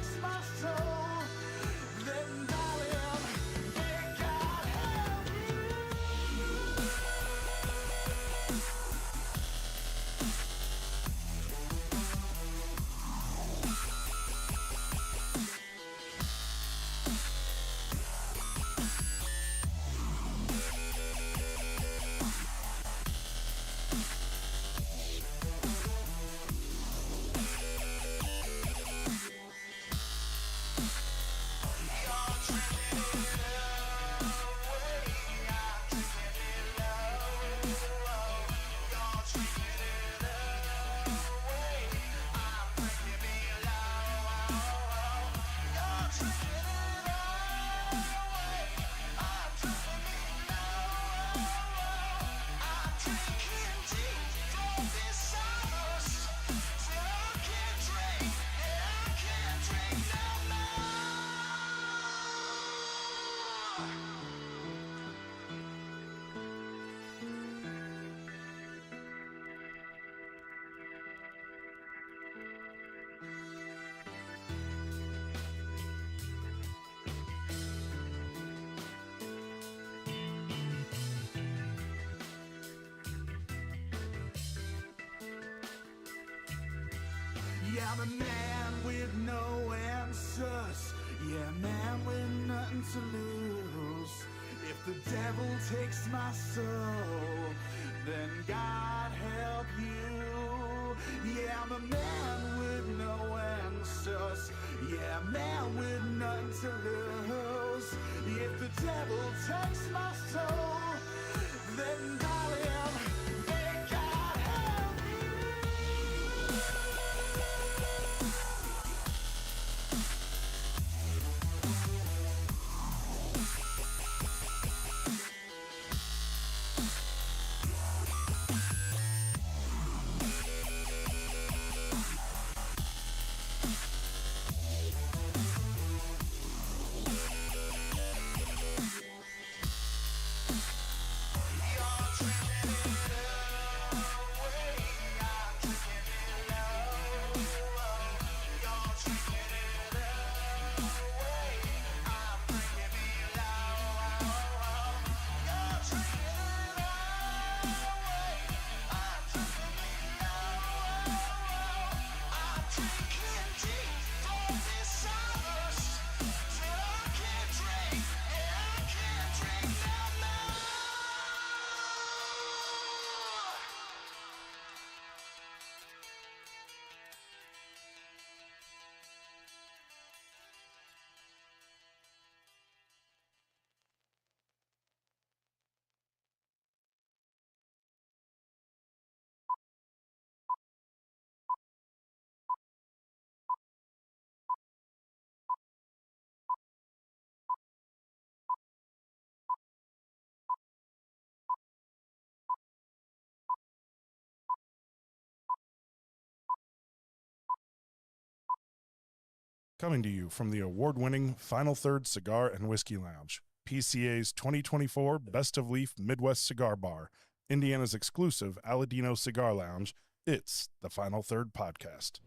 takes my soul, then darling, may God help you. Yeah, I'm a man with no answers. Yeah, man with nothing to lose. If the devil takes my soul, then God help you. Yeah, I'm a man with no answers. Yeah, man with nothing to lose. If the devil takes my soul, then darling, may God help you. Coming to you from the award-winning Final Third Cigar and Whiskey Lounge, PCA's 2024 Best of Leaf Midwest Cigar Bar, Indiana's exclusive Aladino Cigar Lounge, it's the Final Third Podcast.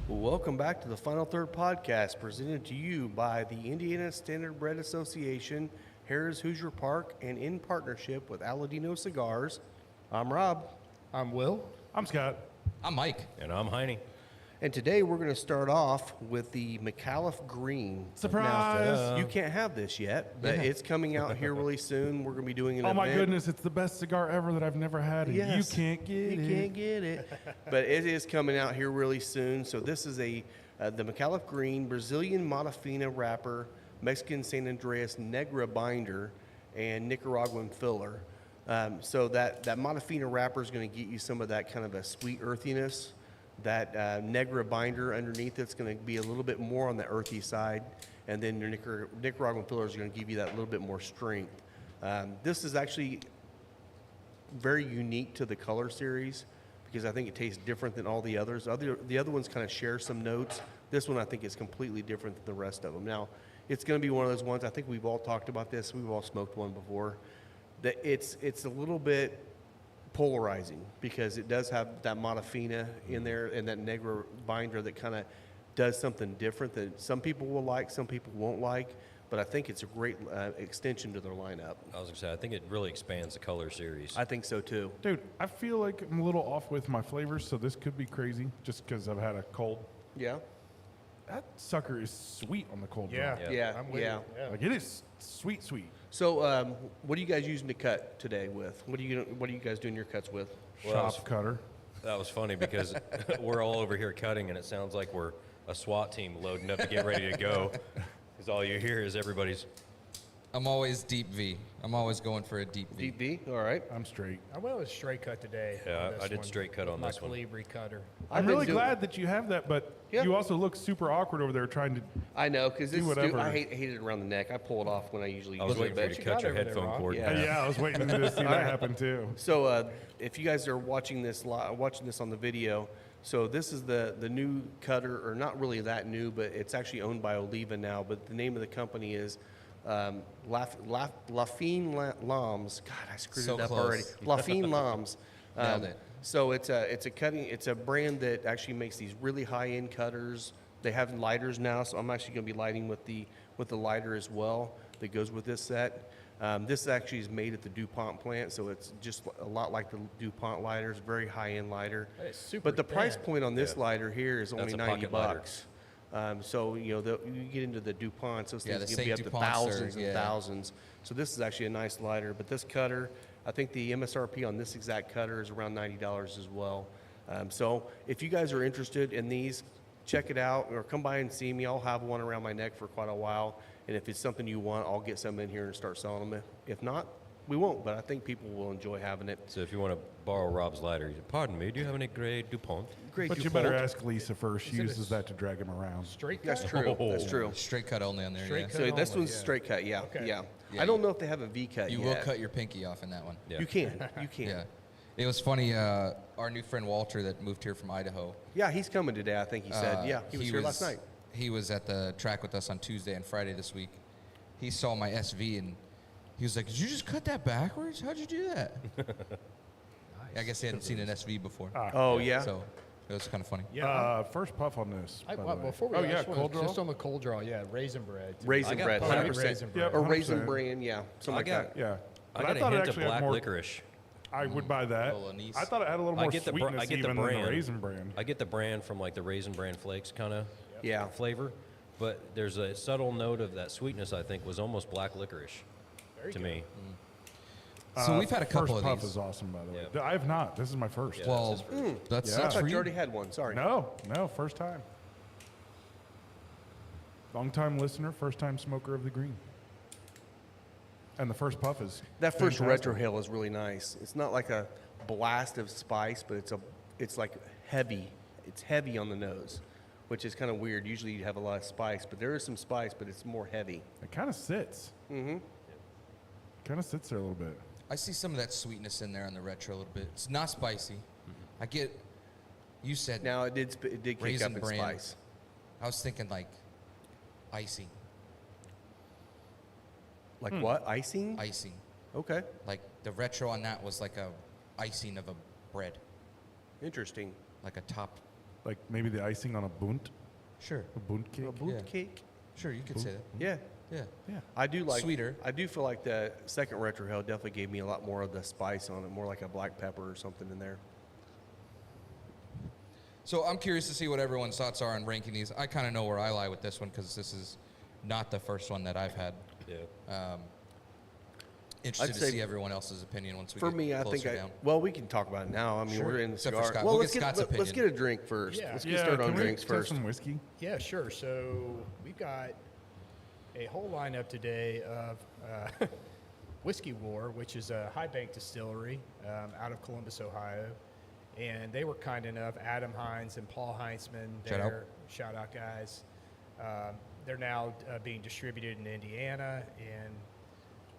Welcome back to the Final Third Podcast, presented to you by the Indiana Standard Bread Association, Harrah's Hoosier Park, and in partnership with Aladino Cigars. I'm Rob. I'm Will. I'm Scott. I'm Mike. And I'm Heine. And today we're going to start off with the Micallef Green. Surprise! Now, you can't have this yet, but it's coming out here really soon. We're going to be doing an event. Oh my goodness, it's the best cigar ever that I've never had, and Yes. you can't get it. You can't get it. But it is coming out here really soon. So this is the Micallef Green Brazilian Matafina wrapper, Mexican San Andreas Negra binder, and Nicaraguan filler. So that Matafina wrapper is going to get you some of that kind of a sweet earthiness. That Negra binder underneath it's going to be a little bit more on the earthy side. And then your Nicaraguan filler is going to give you that little bit more strength. This is actually very unique to the color series because I think it tastes different than all the others. The other ones kind of share some notes. This one I think is completely different than the rest of them. Now, it's going to be one of those ones, I think we've all talked about this, we've all smoked one before, that it's a little bit polarizing because it does have that Matafina in there and that Negra binder that kind of does something different that some people will like, some people won't like, but I think it's a great extension to their lineup. I was going to say, I think it really expands the color series. I think so too. Dude, I feel like I'm a little off with my flavors, so this could be crazy just because I've had a cold. Yeah? That sucker is sweet on the cold Yeah. draw. Yeah, I'm with yeah. you. Like, it is sweet, sweet. So, what are you guys using to cut today with? What are you guys doing your cuts with? Well, Shop cutter. That was funny because we're all over here cutting, and it sounds like we're a SWAT team loading up to get ready to go. Because all you hear is everybody's. I'm always deep V. I'm always going for a deep V. Deep V? All right. I'm straight. I went with straight cut today. Yeah, on this I did one. straight cut on My this one. Calibri cutter. I'm really glad that you have that, but Yeah. you also look super awkward over there trying to. I know, because whatever. I hate it around the neck. I pull it off when I usually I was use waiting it. for you But to you cut got your over there, headphone Rob. cord. Yeah. I was waiting to see that happen too. So, if you guys are watching this on the video, so this is the new cutter, or not really that new, but it's actually owned by Oliva now. But the name of the company is Lafine Lams. God, I screwed So it up close. already. Lafine Lams. Nailed it. So it's a brand that actually makes these really high-end cutters. They have lighters now, so I'm actually going to be lighting with the lighter as well that goes with this set. This actually is made at the DuPont plant, so it's just a lot like the DuPont lighters, very high-end lighter. It's super But the price thin. point on this lighter here is only That's a 90 pocket lighter. bucks. So, you get into the DuPonts, those Yeah, things the can be up St. to DuPonts are- thousands and yeah. thousands. So this is actually a nice lighter. But this cutter, I think the MSRP on this exact cutter is around $90 as well. So if you guys are interested in these, check it out or come by and see me. I'll have one around my neck for quite a while. And if it's something you want, I'll get some in here and start selling them. If not, we won't. But I think people will enjoy having it. So if you want to borrow Rob's lighter, pardon me, do you have any gray DuPont? Great But you DuPont. better ask Lisa first. She Is it a uses that to drag him around. Straight cut? That's true. That's true. Straight cut only on there. Straight yeah. cut. So this only, one's yeah. straight cut, yeah, Okay. yeah. Yeah, I don't know if they have a V cut You yet. will cut your pinky off in that one. Yeah. You can. Yeah. It was funny. Our new friend Walter that moved here from Idaho. Yeah, he's coming today, I think he said. Yeah, he was here last night. He was at the track with us on Tuesday and Friday this week. He saw my SV and he was like, "Did you just cut that backwards? How'd you do that?" I guess he hadn't seen an SV before. Oh, yeah? So it was kind of funny. Yeah. First puff on this. by the way. Before we oh, yeah, just wanna- cold draw. Just on the cold draw, yeah, raisin bread. Raisin got bread, plenty. 100%. Raisin bread. Yeah, Or raisin 100%. bran, yeah, something like that. Yeah. I But got a thought it hint of actually had black more, licorice. I would buy that. Little anise. I thought it had a little I more get the sweetness I get even the than brand. the raisin brand. I get the brand from like the Raisin Bran Flakes kind of Yeah. flavor, but there's a subtle note of that sweetness. I think was almost black licorice to me. So we've had a couple first of puff these. is awesome, by the way. Yeah. I have not. This is my first. Yeah. Well, That's his first. that's Yeah. I that's thought for you you. already had one, sorry. No, first time. Long time listener, first time smoker of the green. And the first puff is That first fantastic. retrohale is really nice. It's not like a blast of spice, but it's like heavy. It's heavy on the nose, which is kind of weird. Usually you have a lot of spice, but there is some spice, but it's more heavy. It kind of sits. Mm-hmm. Kind of sits there a little bit. I see some of that sweetness in there on the retro a little bit. It's not spicy. I get. You said. Now it did kick up Raisin in bran. spice. I was thinking like icing. Like what? Icing? Icing. Okay, Like the retro on that was like a icing of a bread, interesting. like a top. Like maybe the icing on a bunt, Sure. a bunt cake. A boot Yeah. cake? Sure, you could say that. Yeah. Yeah. Yeah. I do like Sweeter. I do feel like the second retrohale definitely gave me a lot more of the spice on it, more like a black pepper or something in there. So I'm curious to see what everyone's thoughts are on ranking these. I kind of know where I lie with this one because this is not the first one that I've had. Yeah. Interested I'd to say see everyone else's opinion once we For get me, I think closer down. well, we can talk about it now. I mean, Sure. we're in the Except for cigar. Scott. Well, We'll let's get Scott's let's opinion. get a drink first. Yeah. Let's get Yeah, started can on we drinks have first. some whiskey? Yeah, sure. So we've got a whole lineup today of Whiskey War, which is a high bank distillery out of Columbus, Ohio. And they were kind enough, Adam Hines and Paul Heinzman, shout out guys. They're now being distributed in Indiana, and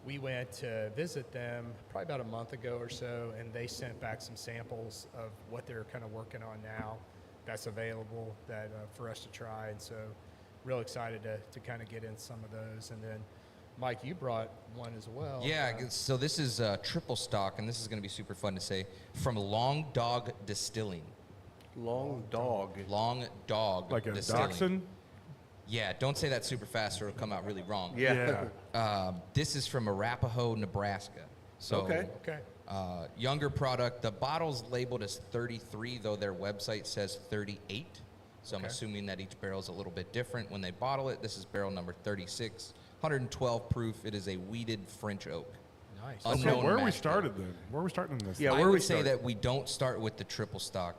we went to visit them probably about a month ago or so, and they sent back some samples of what they're kind of working on now that's available that for us to try. And so real excited to kind of get in some of those. And then Mike, you brought one as well. Yeah, so this is triple stock, and this is going to be super fun to say, from Long Dog Distilling. Long Dog. Long Dog Like a Distilling. dachshund? Yeah, don't say that super fast or it'll come out really wrong. Yeah. This is from Arapahoe, Nebraska. So, Okay. younger product. The bottle's labeled as 33, though their website says 38. So I'm assuming that each barrel is a little bit different when they bottle it. This is barrel number 36, 112 proof. It is a weeded French oak. Nice. Okay, Unknown where are we mash bill. started then? Where are we starting in this? Yeah, I where would we say start? that we don't start with the triple stock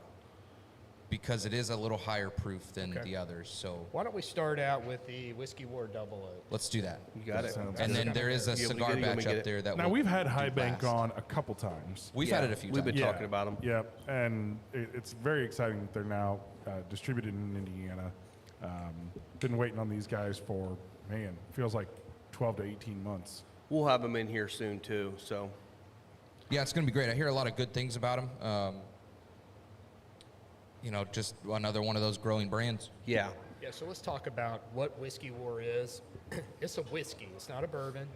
because it is a little higher proof than Okay. the others. So Why don't we start out with the Whiskey War Double Oak? let's do that. You got it. Sounds And then there is a You want me to cigar get it? You want me batch to get up it? there that Now, we'll we've had do High Bank last. on a couple times. We've had it a few We've times. been talking about them. Yep, and it's very exciting that they're now distributed in Indiana. Been waiting on these guys for, man, feels like 12 to 18 months. We'll have them in here soon too. So Yeah, it's going to be great. I hear a lot of good things about them. Just another one of those growing brands. yeah, Yeah, so let's talk about what Whiskey War is. It's a whiskey. It's not a bourbon.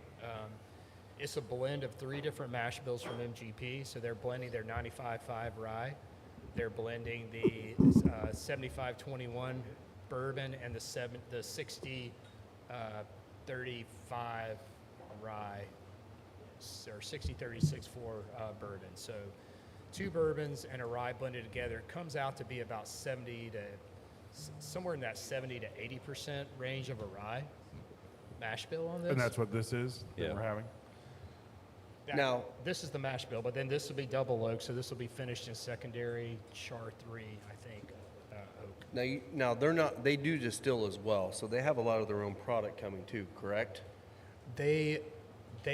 It's a blend of 3 different mash bills from MGP. So they're blending their 95.5 rye. They're blending the 75.21 bourbon and the 60.35 rye, or 60.36 for bourbon. So 2 bourbons and a rye blended together. It comes out to be about somewhere in that 70 to 80% range of a rye mash bill on this. And that's what this is that Yeah. we're having. Now- this is the mash bill, but then this will be double oak, so this will be finished in secondary char 3, I think, oak. now they're not. They do distill as well, so they have a lot of their own product coming too. Correct? They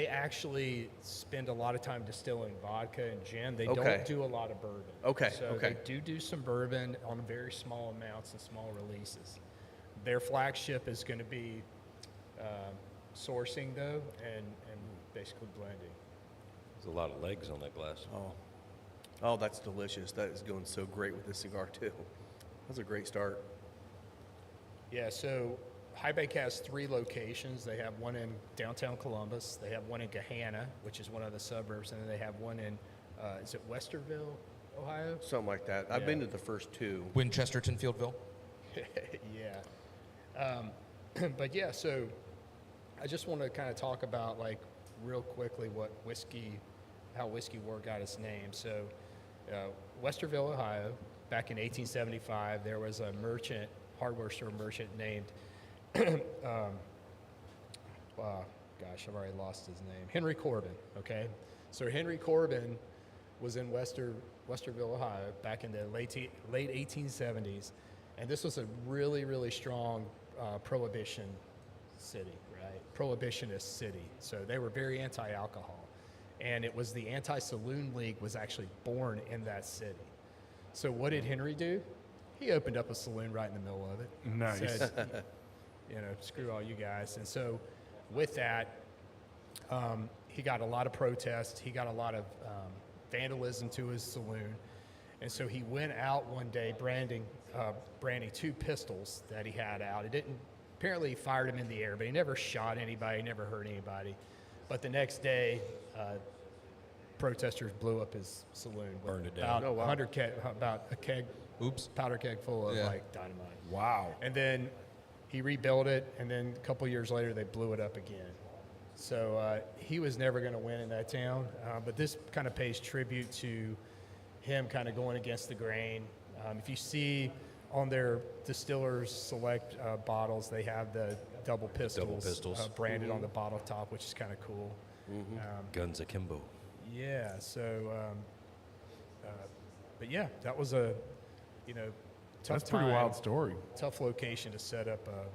actually spend a lot of time distilling vodka and gin. They Okay. don't do a lot of bourbon. Okay, So okay. they do some bourbon on very small amounts and small releases. Their flagship is going to be sourcing, though, and basically blending. There's a lot of legs on that glass. Oh, that's delicious. That is going so great with this cigar too. That's a great start. Yeah, so High Bank has 3 locations. They have one in downtown Columbus. They have one in Gahanna, which is one of the suburbs, and then they have one in, is it Westerville, Ohio? Something like that. I've been to the first 2. Winchesterton, Fieldville. Yeah. But yeah, so I just want to kind of talk about, like, real quickly how Whiskey War got its name. So Westerville, Ohio, back in 1875, there was a hardware store merchant named I've already lost his name. Henry Corbin, okay? So Henry Corbin was in Westerville, Ohio, back in the late 1870s, and this was a really, really strong prohibition city, right? Prohibitionist city. So they were very anti-alcohol, and it was the Anti-Saloon League was actually born in that city. So what did Henry do? He opened up a saloon right in the middle of it. Nice. Said, screw all you guys. And so with that, he got a lot of protests. He got a lot of vandalism to his saloon. And so he went out one day branding 2 pistols that he had out. Apparently he fired them in the air, but he never shot anybody, never hurt anybody. But the next day, protesters blew up his saloon. with Burned it down. About about a powder keg full of like dynamite. Wow. And then he rebuilt it, and then a couple years later, they blew it up again. So he was never going to win in that town, but this kind of pays tribute to him kind of going against the grain. If you see on their Distillers Select bottles, they have the double pistols, branded on the bottle top, which is kind of cool. Guns akimbo. Yeah, so, but yeah, that was a, tough That's a pretty time, wild story. tough location to set up a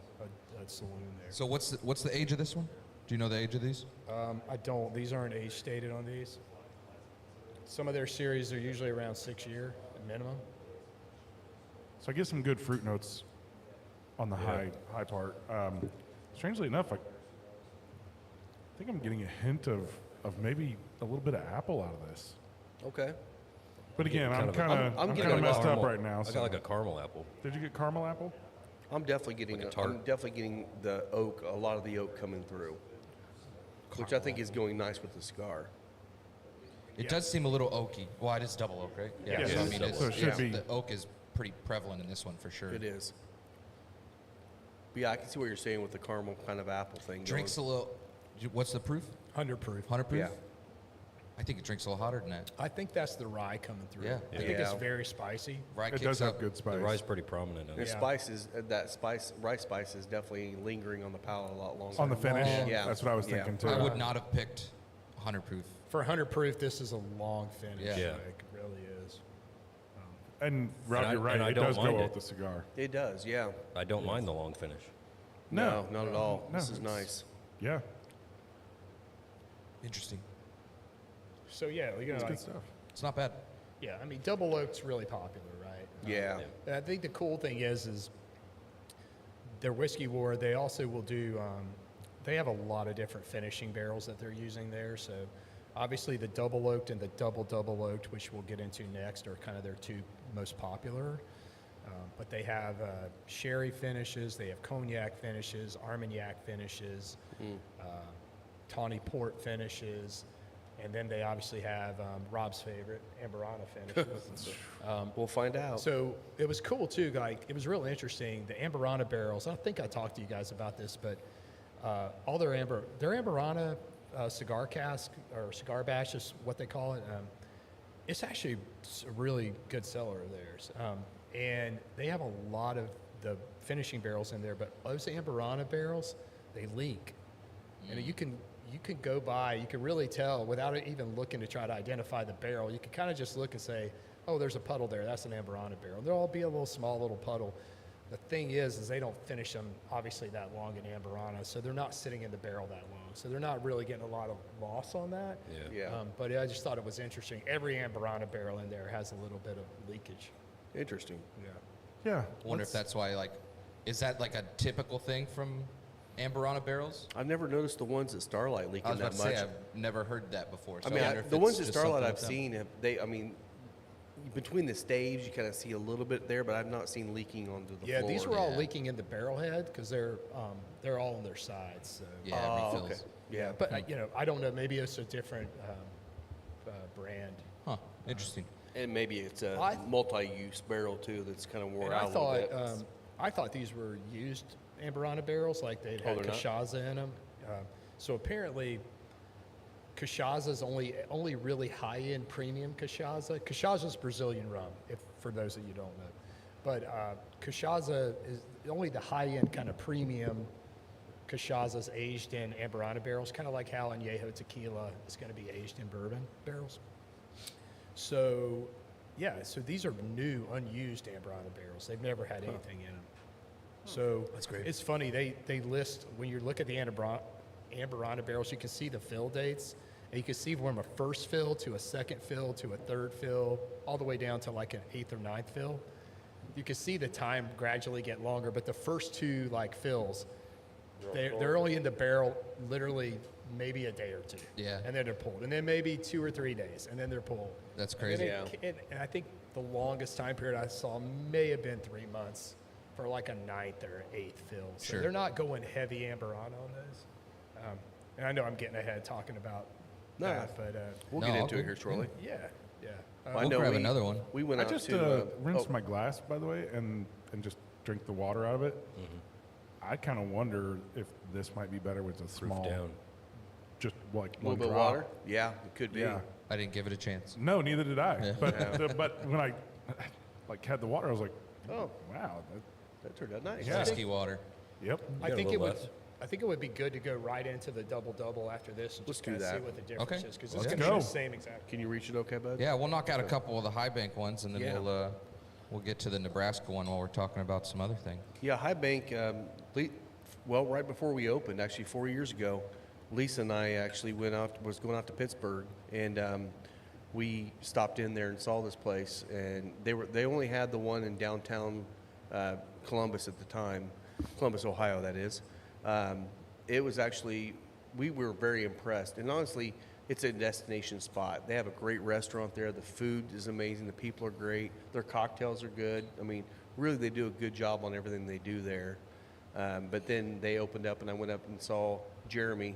saloon there. So what's the age of this one? Do you know the age of these? I don't. These aren't age stated on these. Some of their series are usually around 6 year minimum. So I get some good fruit notes on the high part. Strangely enough, I think I'm getting a hint of maybe a little bit of apple out of this. Okay. But again, I'm I'm kind getting of a messed up caramel. right now. I So. got like a caramel apple. Did you get caramel apple? I'm definitely getting Like a tart. I'm definitely getting the oak, a lot of the oak coming through, which I think is going nice with the cigar. It does seem a little oaky. Well, it is double oak, right? Yeah, so, it I is mean, double it's, oak. So it should it's- be- the oak is pretty prevalent in this one for sure. It is. But yeah, I can see what you're saying with the caramel kind of apple thing. Drinks a little. What's the proof? 100 proof. 100 proof? Yeah. I think it drinks a little hotter than that. I think that's the rye coming through. Yeah. I think it's Yeah. very spicy. Rye It kicks does up. have good spice. The rye's pretty prominent in The it. Yeah. spices, rice spice is definitely lingering on the palate a lot longer. On the finish? Yeah. That's what I was Yeah. thinking too. I would not have picked 100 proof. For 100 proof, this is a long finish. Yeah. Yeah. Like, it really is. And Rob, And I- you're right. and I It don't does go mind well it. with the cigar. It does, yeah. I don't mind the long finish. No, not at all. No, This is it's- nice. Yeah, Interesting. So yeah, you know, it's like, good stuff. It's not bad. yeah. I mean, double oak's really popular, right? Yeah. And I think the cool thing is their whiskey war. They also will do. They have a lot of different finishing barrels that they're using there. So obviously the double oaked and the double oaked, which we'll get into next, are kind of their two most popular. But they have sherry finishes, they have cognac finishes, Armagnac finishes, tawny port finishes, and then they obviously have Rob's favorite, Amberana finishes. We'll find out. So it was cool too. Like it was real interesting. The Amberana barrels. I think I talked to you guys about this, but all their Amberana cigar cask or cigar batch is what they call it. It's actually a really good seller of theirs, and they have a lot of the finishing barrels in there. But those Amberana barrels, they leak, and you can go by. You can really tell without even looking to try to identify the barrel. You can kind of just look and say, oh, there's a puddle there. That's an Amberana barrel. There'll all be a small little puddle. The thing is they don't finish them obviously that long in Amberana, so they're not sitting in the barrel that long. So they're not really getting a lot of loss on that. Yeah. Yeah. But I just thought it was interesting. Every Amberana barrel in there has a little bit of leakage. Interesting. Yeah. Yeah. Wonder if that's why, like, is that like a typical thing from Amberana barrels? I've never noticed the ones at Starlight leaking I was about that to much. say, I've never heard that before. So I mean, wonder if the it's ones at just Starlight something I've with them. seen, between the staves, you kind of see a little bit there, but I've not seen leaking onto the Yeah, floor. these were all Yeah. leaking in the barrel head because they're all on their sides. So. Yeah, Oh, refills. okay. Yeah. But I don't know. Maybe it's a different brand. Huh, interesting. And maybe it's a I- multi-use barrel too that's kind of worn And out a little bit. I thought these were used Amberana barrels, like they'd had they're not? cachaza in them. So apparently, cachaza's only really high-end premium cachaza. Cachaza's Brazilian rum, for those of you who don't know. But cachaza is only the high-end kind of premium cachaza's aged in Amberana barrels, kind of like how Añejo tequila is going to be aged in bourbon barrels. So, yeah, so these are new, unused Amberana barrels. They've never had anything in them. So That's great. It's funny, they list, when you look at the Amberana barrels, you can see the fill dates, and you can see from a first fill to a second fill to a third fill, all the way down to like an eighth or ninth fill. You can see the time gradually get longer, but the first two fills, they're only in the barrel literally maybe a day or two. Yeah. And then they're pulled. And then maybe 2 or 3 days, and then they're pulled. That's And crazy. then and I think the longest time period I saw may have been 3 months for like a ninth or eighth fill. So Sure. they're not going heavy Amberana on those. And I know I'm getting ahead talking about No, that, but we'll No, get I'll into go- it here shortly. yeah. I We'll know grab another one. We went I out just to rinsed my glass, by the way, and just drink the water out of it. I kind of wonder if this might be better with a Proof small, down. just like a little one bit of drop. water. Yeah, it could be. Yeah. I didn't give it a chance. No, neither did I. Yeah. But when I had the water, I was like, Oh, wow. that turned out nice. Yeah. Whiskey water. Yep. I got a think little it would. less. I think it would be good to go right into the double after this and Let's just do kind of see that. what the difference Okay. is, because Let's it's going to be go. the same exact. Can you reach it okay, bud? Yeah, we'll knock out a couple of the high bank ones, and then Yeah. we'll get to the Nebraska one while we're talking about some other thing. Yeah, High Bank, right before we opened, actually 4 years ago, Lisa and I actually was going out to Pittsburgh, and we stopped in there and saw this place, and they only had the one in downtown Columbus at the time, Columbus, Ohio, that is. It was actually, we were very impressed, and honestly, it's a destination spot. They have a great restaurant there. The food is amazing. The people are great. Their cocktails are good. I mean, really, they do a good job on everything they do there. But then they opened up, and I went up and saw Jeremy,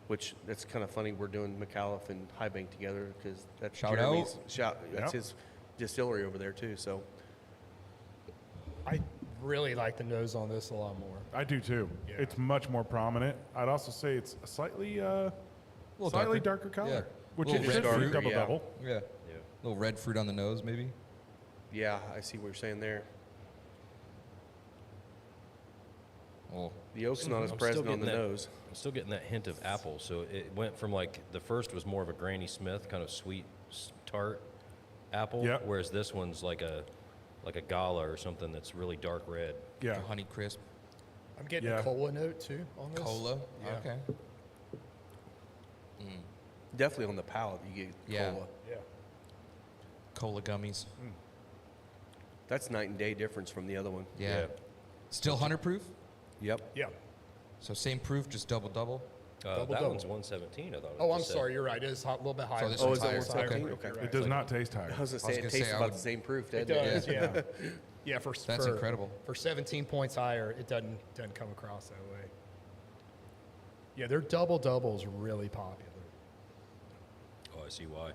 which that's kind of funny. We're doing Micallef and High Bank together because that's Shout Jeremy's out. that's his distillery over there too. So I really like the nose on this a lot more. I do too. Yeah. It's much more prominent. I'd also say it's a slightly darker color, Yeah. which Little it red should be fruit, double. Yeah. Yeah. Little red fruit on the nose, maybe. yeah, I see what you're saying there. Well, The oak's not as I'm still present on getting the that- nose. I'm still getting that hint of apple. So it went from like the first was more of a Granny Smith kind of sweet, tart apple, Yeah. whereas this one's like a gala or something that's really dark red. Yeah. Honey crisp. I'm getting Yeah. a cola note too on this. Cola. Yeah. Okay. Definitely on the palate, you get Yeah. cola. Yeah. Cola gummies. That's night and day difference from the other one. Yeah. Yeah. Still 100 proof? Yep. Yeah. So same proof, just double. Double. That one's 117. I thought. Oh, I'm just said. sorry. You're right. It is a little bit higher. this Oh, one's is it higher. 117? Okay. Okay. You're It right. does not taste higher. I was gonna say it gonna tastes say, I about would- the same proof, It doesn't it? does. Yeah. Yeah. That's for, incredible. For 17 points higher, it doesn't come across that way. Yeah, their double is really popular. Oh, I see why.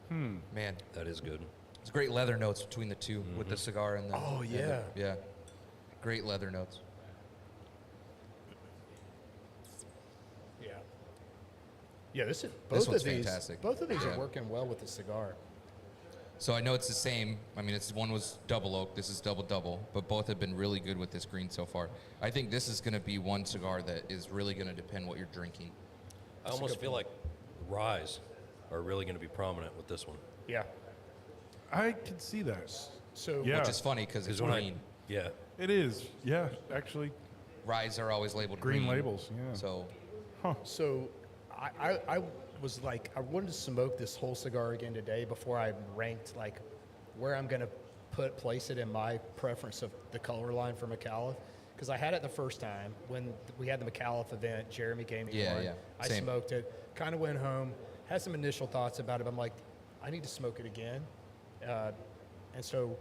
Man, That is good. it's great leather notes between the two with the cigar and the. Oh, and yeah. yeah. Great leather notes. Yeah. Yeah, this one's fantastic. Both of these Yeah. are working well with the cigar. So I know it's the same. I mean, one was double oak, this is double, but both have been really good with this green so far. I think this is going to be one cigar that is really going to depend what you're drinking. I almost feel like ryes are really going to be prominent with this one. Yeah. I can see that. So Yeah. Which is funny because it's when green. Yeah. It is. Yeah, actually, Ryes are always labeled green green. labels. Yeah. So So I was like, I wanted to smoke this whole cigar again today before I ranked like where I'm going to place it in my preference of the color line for Micallef. Because I had it the first time when we had the Micallef event. Jeremy gave me Yeah, one. yeah. I Same. smoked it, kind of went home, had some initial thoughts about it. But I'm like, I need to smoke it again. And so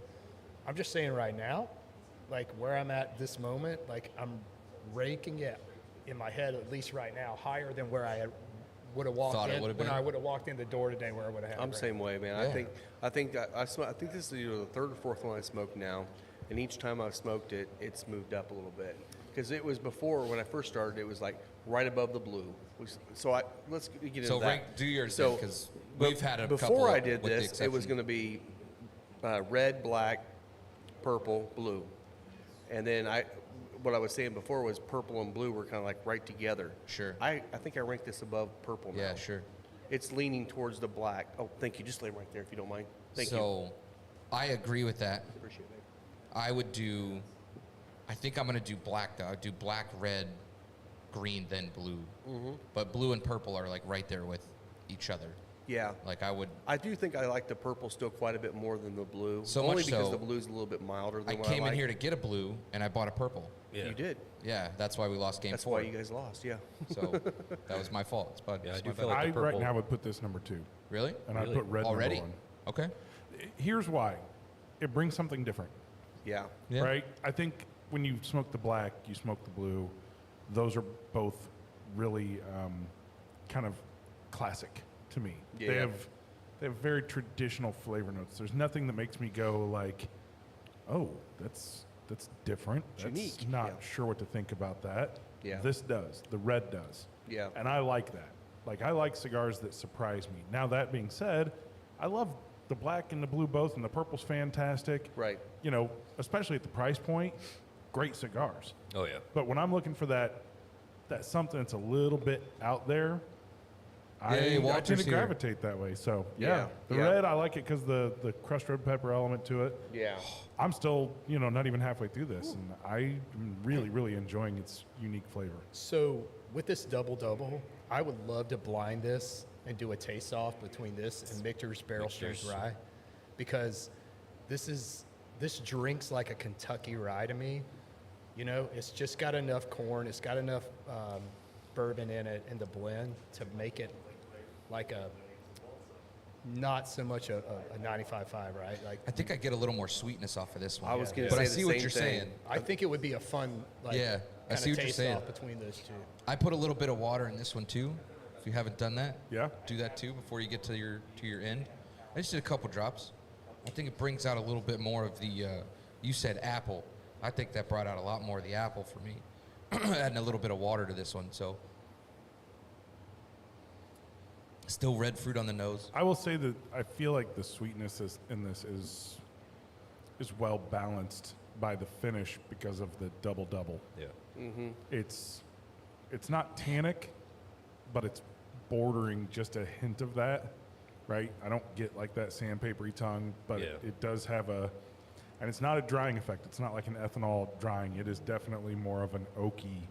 I'm just saying right now, like where I'm at this moment, like I'm ranking it in my head, at least right now, higher than where I would have Thought walked it in would've when been? I would have walked in the door today, where I would have had. I'm it the same way, man. Yeah. I think this is either the third or fourth one I smoked now, and each time I've smoked it, it's moved up a little bit. Because it was before when I first started, it was like right above the blue. Let's get into So that. do yours So, because but we've had a before couple I did with the this, it was exception. going to be red, black, purple, blue, and then what I was saying before was purple and blue were kind of like right together. Sure. I think I ranked this above purple now. Yeah, sure. It's leaning towards the black. Oh, thank you. Just lay right there if you don't mind. Thank you. So I agree with that. Appreciate it. I think I'm going to do black though. I'd do black, red, green, then blue. But blue and purple are like right there with each other. Yeah. Like I would. I do think I like the purple still quite a bit more than the blue. So Only much because so, the blue's a little bit milder than I what came I in like. here to get a blue and I bought a purple. Yeah. You did. Yeah, that's why we lost game That's 4. why you guys lost. Yeah. So that was my fault. It's bad. Yeah, I It's do my feel bad. like I the right purple- now would put this number 2, Really? and I Really? put red Already? number 1. Okay. Here's why. It brings something different, Yeah. Yeah. right? I think when you smoke the black, you smoke the blue. Those are both really kind of classic to me. Yeah. They have very traditional flavor notes. There's nothing that makes me go like, oh, that's different. That's unique, not yeah. sure what to think about that. Yeah. This does. The red does. Yeah. And I like that. Like, I like cigars that surprise me. Now, that being said, I love the black and the blue both, and the purple's fantastic. Right. You know, especially at the price point, great cigars. Oh yeah. But when I'm looking for that something that's a little bit out there, I tend Walter's to here. gravitate that way. So, yeah. Yeah, The yeah. red, I like it because the crushed red pepper element to it. Yeah. I'm still, not even halfway through this, and I'm really, really enjoying its unique flavor. So with this double, I would love to blind this and do a taste off between this and Michter's Barrel Strength Rye, because this drinks like a Kentucky rye to me. You know, it's just got enough corn, it's got enough bourbon in it in the blend to make it like a not so much a 95.5, right? Like I think I get a little more sweetness off of this one. I was going to but say I the see what same you're thing. saying. I think it would be a fun, like, Yeah, I kind see of what you're taste saying. off between those two. I put a little bit of water in this one too. If you haven't done that, Yeah. do that too before you get to your end. I just did a couple drops. I think it brings out a little bit more of the. You said apple. I think that brought out a lot more of the apple for me. Adding a little bit of water to this one, so still red fruit on the nose. I will say that I feel like the sweetness in this is well balanced by the finish because of the double. Yeah. It's not tannic, but it's bordering just a hint of that, right? I don't get like that sandpapery tongue, but Yeah. it does have and it's not a drying effect. It's not like an ethanol drying. It is definitely more of an oaky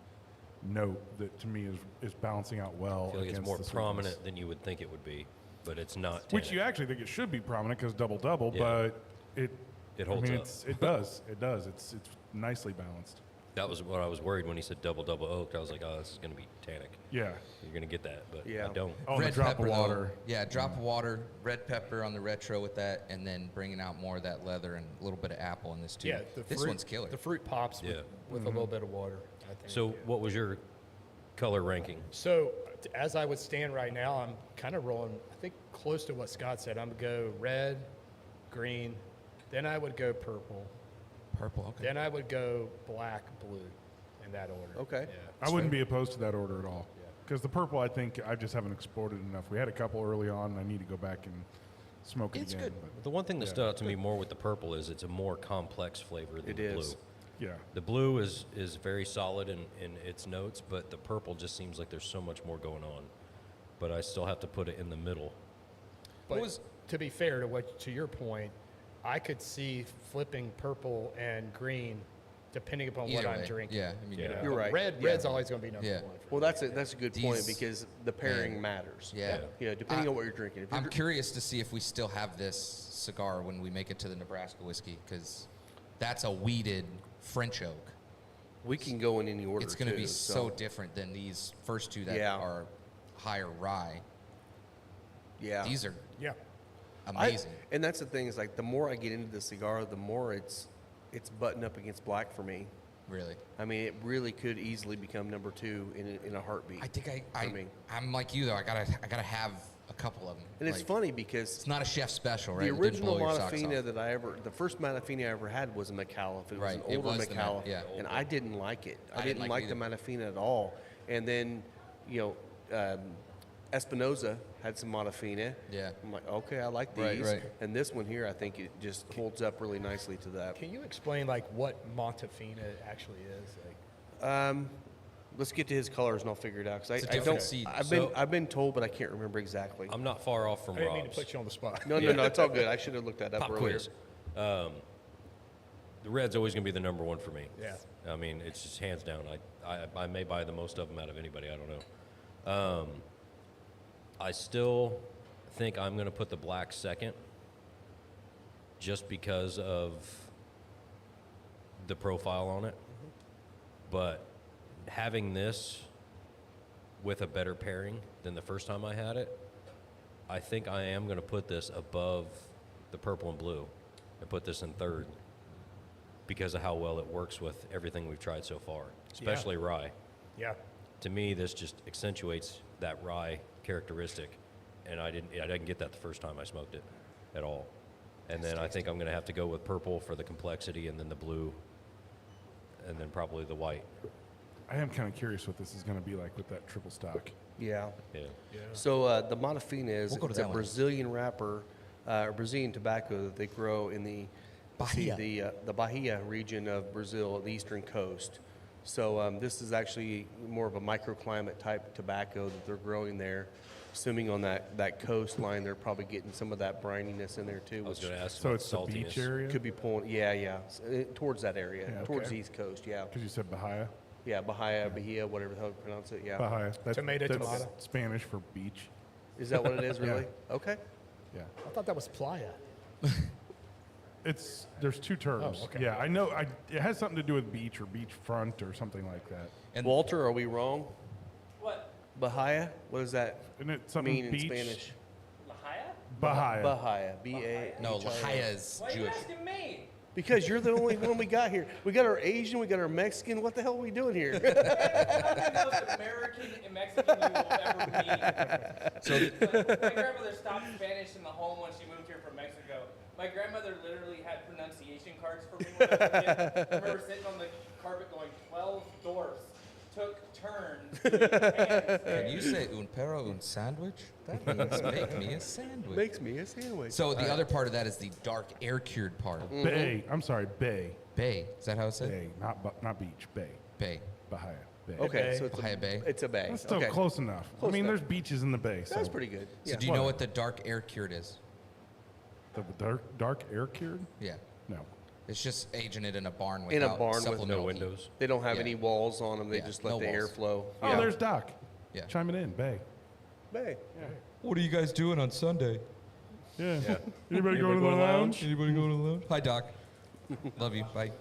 note that to me is balancing out well I feel like against it's more the sweetness. prominent than you would think it would be, but it's not. Which tannic. you actually think it should be prominent because double, Yeah. but it It holds up. it does. It does. It's nicely balanced. That was what I was worried when he said double oaked. I was like, oh, this is going to be tannic. Yeah. You're going to get that, but Yeah. I don't. Oh, and a Red drop pepper, of though. water. Yeah, drop of water, red pepper on the retro with that, and then bringing out more of that leather and a little bit of apple in this too. Yeah, this fruit, one's killer. The fruit pops Yeah. with a little bit of water, I think. So what was your color ranking? So as I would stand right now, I'm kind of rolling, I think, close to what Scott said. I'm going to go red, green, then I would go purple, Purple, okay. then I would go black, blue, in that order. Okay. Yeah. I wouldn't be opposed to that order at all. Because the purple, I think I just haven't explored it enough. We had a couple early on, and I need to go back and smoke it It's again. good. But The one thing that Yeah. stood out to me more with the purple is it's a more complex flavor than It the is. blue. yeah. The blue is very solid in its notes, but the purple just seems like there's so much more going on. But I still have to put it in the middle. But to be fair to your point, I could see flipping purple and green depending upon what Either I'm way. drinking. Yeah, I mean, Yeah. You're right. Red's always going to be number Yeah. one. Well, that's a good point These- because the pairing man. matters. Yeah. You know, depending on what you're drinking. If you're I'm curious to see if we still have this cigar when we make it to the Nebraska whiskey, because that's a weeded French oak. we can go in any order. It's going to too, be so different than these first two that Yeah. are higher rye. yeah. These are Yeah. amazing. And that's the thing is like the more I get into the cigar, the more it's buttoned up against black for me. Really. I mean, it really could easily become number two in a heartbeat. I think for me. I'm like you though. I gotta have a couple of them. And it's Like, funny because It's not a chef special, right? the It didn't original blow your socks Malafina off. the first Malafina I ever had was a Micallef. It was Right, an it older was the Micallef, yeah. and I didn't like it. I I didn't didn't like like the it Malafina at all. And then, Espinosa had some Malafina. Yeah. I'm like, okay, I like Right, these. right. And this one here, I think it just holds up really nicely to that. Can you explain like what Montefina actually is? Like, Let's get to his colors and I'll figure it out. Because It's a I different don't. seed. I've been told, but I can't remember exactly. I'm not far off from I didn't mean to Rob's. put you on the spot. No, it's all good. I should have looked that up Pop earlier. quiz. The red's always going to be the number one for me. Yeah. I mean, it's just hands down. I may buy the most of them out of anybody. I don't know. I still think I'm going to put the black second just because of the profile on it. But having this with a better pairing than the first time I had it, I think I am going to put this above the purple and blue and put this in third because of how well it works with everything we've tried so far, especially rye. Yeah. To me, this just accentuates that rye characteristic, and I didn't get that the first time I smoked it at all. And then I think I'm going to have to go with purple for the complexity, and then the blue, and then probably the white. I am kind of curious what this is going to be like with that triple stock. Yeah. Yeah. So the Montefina is We'll go to it's a that one. Brazilian wrapper, Brazilian tobacco that they grow in the Bahia. the Bahia region of Brazil, the eastern coast. So this is actually more of a microclimate type tobacco that they're growing there. Assuming on that coastline, they're probably getting some of that brininess in there too, I was which going to ask So about it's the saltiness. beach area? could be pulling. Yeah, towards that area, Yeah, towards okay. the east coast. Yeah. Because you said Bahia. Yeah, Bahia, whatever the hell you pronounce it. Yeah. Bahia. That's Tomato. Spanish for beach. Is that what it is, really? Okay. Yeah. I thought that was playa. There's two terms. Oh, okay. Yeah, I know. It has something to do with beach or beachfront or something like that. And Walter, are we wrong? What? Bahia? What does that Isn't it something mean in beach? Spanish? Lahaya? Bahia. Bahia. B-A. no, Lahia is Why are you Jewish. asking me? Because you're the only one we got here. We got our Asian, we got our Mexican. What the hell are we doing here? I'm the most American and Mexican you will ever meet. So My grandmother stopped Spanish in the home when she moved here from Mexico. My grandmother literally had pronunciation cards for me when I was a kid. I remember sitting on the carpet going 12 doors, took turns. when you say un perro, un sandwich, that means make me a sandwich. Makes me a sandwich. So the other part of that is the dark air cured part. Bay. I'm sorry, Bay. Bay. Is that how it's said? Bay, not beach. Bay. Bay. Bahia. Bay. Okay, Bay. so it's Bahia a Bay. It's a bay. That's still okay. close enough. Close I mean, enough. there's beaches in the bay. So That's pretty good. So Yeah. do you know what the dark air cured is? The dark air cured? Yeah. No. It's just aging it in a barn In without a barn with supplemental no heat. windows. They don't have Yeah. any walls on them. They Yeah, just let no the walls. airflow. Oh, Yeah. there's Doc. Yeah. Chiming in, Bay. bay. What are you guys doing on Sunday? Yeah. Anybody going to the lounge? Anybody going to the lounge? Hi, Doc. Love you. Bye.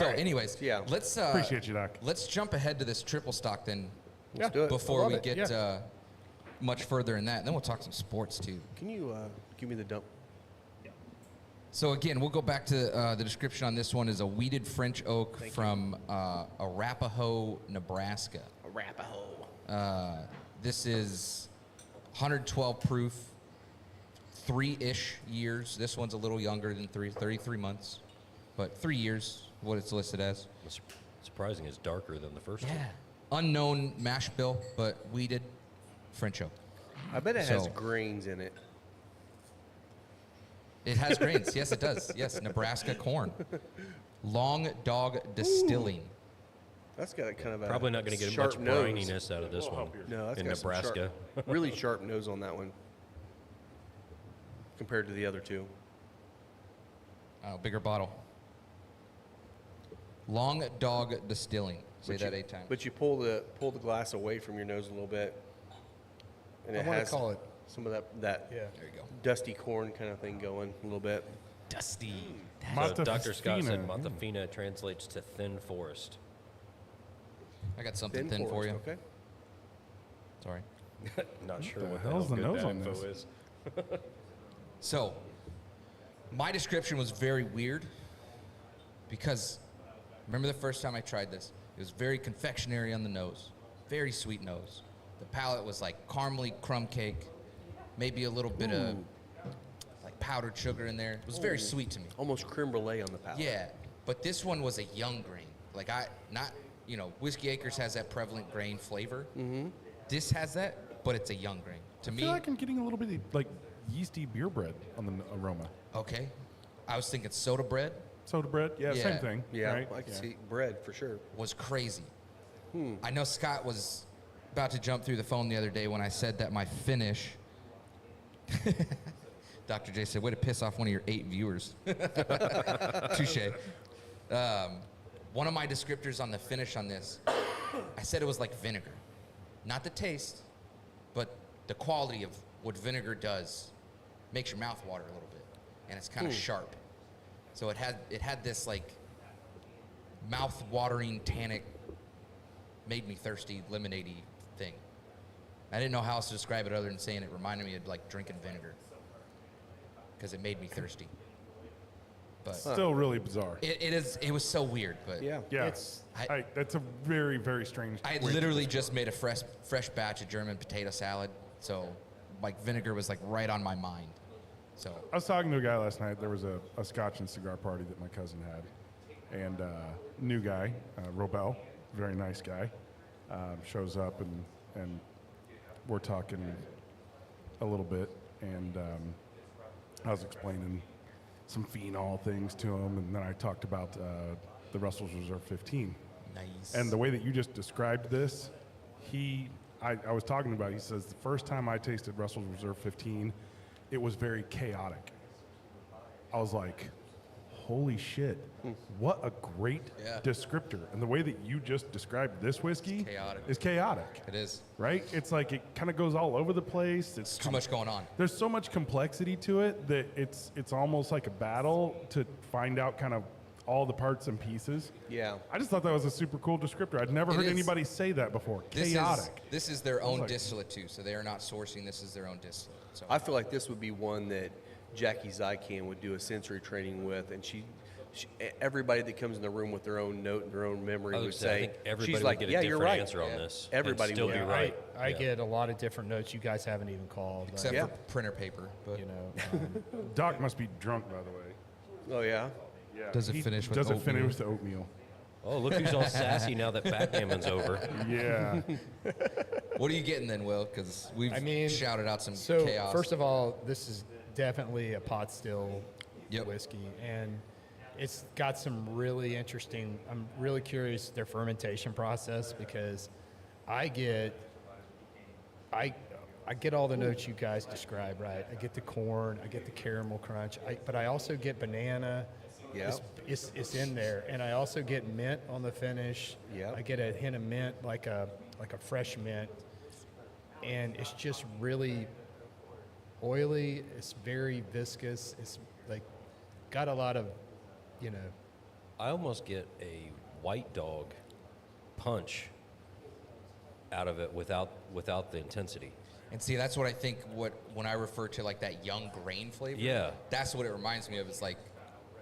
Anyways, Yeah. let's Appreciate you, Doc. let's jump ahead to this triple stock then Let's do it. before love we it, get yeah. much further in that. And then we'll talk some sports too. Can you give me the dump? So again, we'll go back to the description on this one is a weeded French oak from Arapahoe, Nebraska. Arapahoe. This is 112 proof, 3-ish years. This one's a little younger than 33 months, but 3 years, what it's listed as. What's surprising is darker than the first one. Unknown mash bill, but weeded French oak. I bet it has So- grains in it. It has grains. Yes, it does. Yes, Nebraska corn. Long Dog Distilling. That's got a kind of a Probably not going to get sharp much nose. brininess out of this one No, that's in got some Nebraska. really sharp nose on that one compared to the other two. Oh, bigger bottle. Long Dog Distilling. Say that 8 times. But you pull the glass away from your nose a little bit, and I it wanna has call it- some of that Yeah. There you go. dusty corn kind of thing going a little bit. Dusty. So Dr. Scott said Montefina. Montefina translates to thin forest. I got something thin for forest, you. Okay. Sorry. Not sure the what the hell's hell the good nose that on info this? is. So, my description was very weird because remember the first time I tried this? It was very confectionery on the nose, very sweet nose. The palate was like caramely crumb cake, maybe a little bit of like powdered sugar in there. It was very sweet to me. Almost creme brulee on the palate. Yeah, but this one was a young grain. Like Whiskey Acres has that prevalent grain flavor. Mm-hmm. This has that, but it's a young grain. To I me, feel like I'm getting a little bit of, like yeasty beer bread on the aroma. okay. I was thinking soda bread Soda bread, yeah, Yeah. same thing. Yeah, right? I can Yeah. see bread for sure. was crazy. I know Scott was about to jump through the phone the other day when I said that my finish. Dr. J said, way to piss off one of your 8 viewers. Touche. One of my descriptors on the finish on this, I said it was like vinegar. Not the taste, but the quality of what vinegar does makes your mouth water a little bit. And it's kind of sharp. So it had this like mouth-watering, tannic, made me thirsty, lemonade-y thing. I didn't know how else to describe it other than saying it reminded me of like drinking vinegar because it made me thirsty. But Still really bizarre. it was so weird. But Yeah. Yeah, It's- that's a very, very strange. I had way to literally describe just made a fresh batch of German potato salad, so like vinegar was like right on my mind. So I was talking to a guy last night. There was a Scotch and cigar party that my cousin had, and new guy, Robel, very nice guy, shows up and we're talking a little bit, and I was explaining some phenol things to him, and then I talked about the Russell's Reserve 15. nice. And the way that you just described this, I was talking about, he says, the first time I tasted Russell's Reserve 15, it was very chaotic. I was like, holy shit, what a great descriptor. And the way that you just described this whiskey is chaotic. It is. Right? It's like it kind of goes all over the place. It's Too much going on. There's so much complexity to it that it's almost like a battle to find out kind of all the parts and pieces. Yeah. I just thought that was a super cool descriptor. I'd never heard is. anybody say that before. This Chaotic. This is their own like- distillate too, so they are not sourcing. This is their own distillate. So I feel like this would be one that Jackie Zykan would do a sensory training with, and she everybody that comes in the room with their own note and their own memory I would I say, think everybody she's like, would get yeah, a you're different right. answer on Yeah. this. Everybody and still would. be Yeah, right. I Yeah. get a lot of different notes you guys haven't even called. except Yeah. for printer paper, but you know, Doc must be drunk, by the way. Oh, yeah? Yeah. Does it He finish with doesn't oatmeal? finish with the oatmeal. Oh, look who's all sassy now that backgammon's over. Yeah. what are you getting then, Will? Because we've I mean, shouted out some so chaos. first of all, this is definitely a pot still Yep. whiskey, and it's got some really interesting. I'm really curious their fermentation process because I get all the notes you guys describe, right? I get the corn, I get the caramel crunch, but I also get banana. Yeah. It's in there, and I also get mint on the finish. Yeah. I get a hint of mint, like a fresh mint, and it's just really oily. It's very viscous. It's like got a lot of, you know. I almost get a white dog punch out of it without the intensity. And see, that's what I think. When I refer to like that young grain flavor, Yeah. that's what it reminds me of. It's like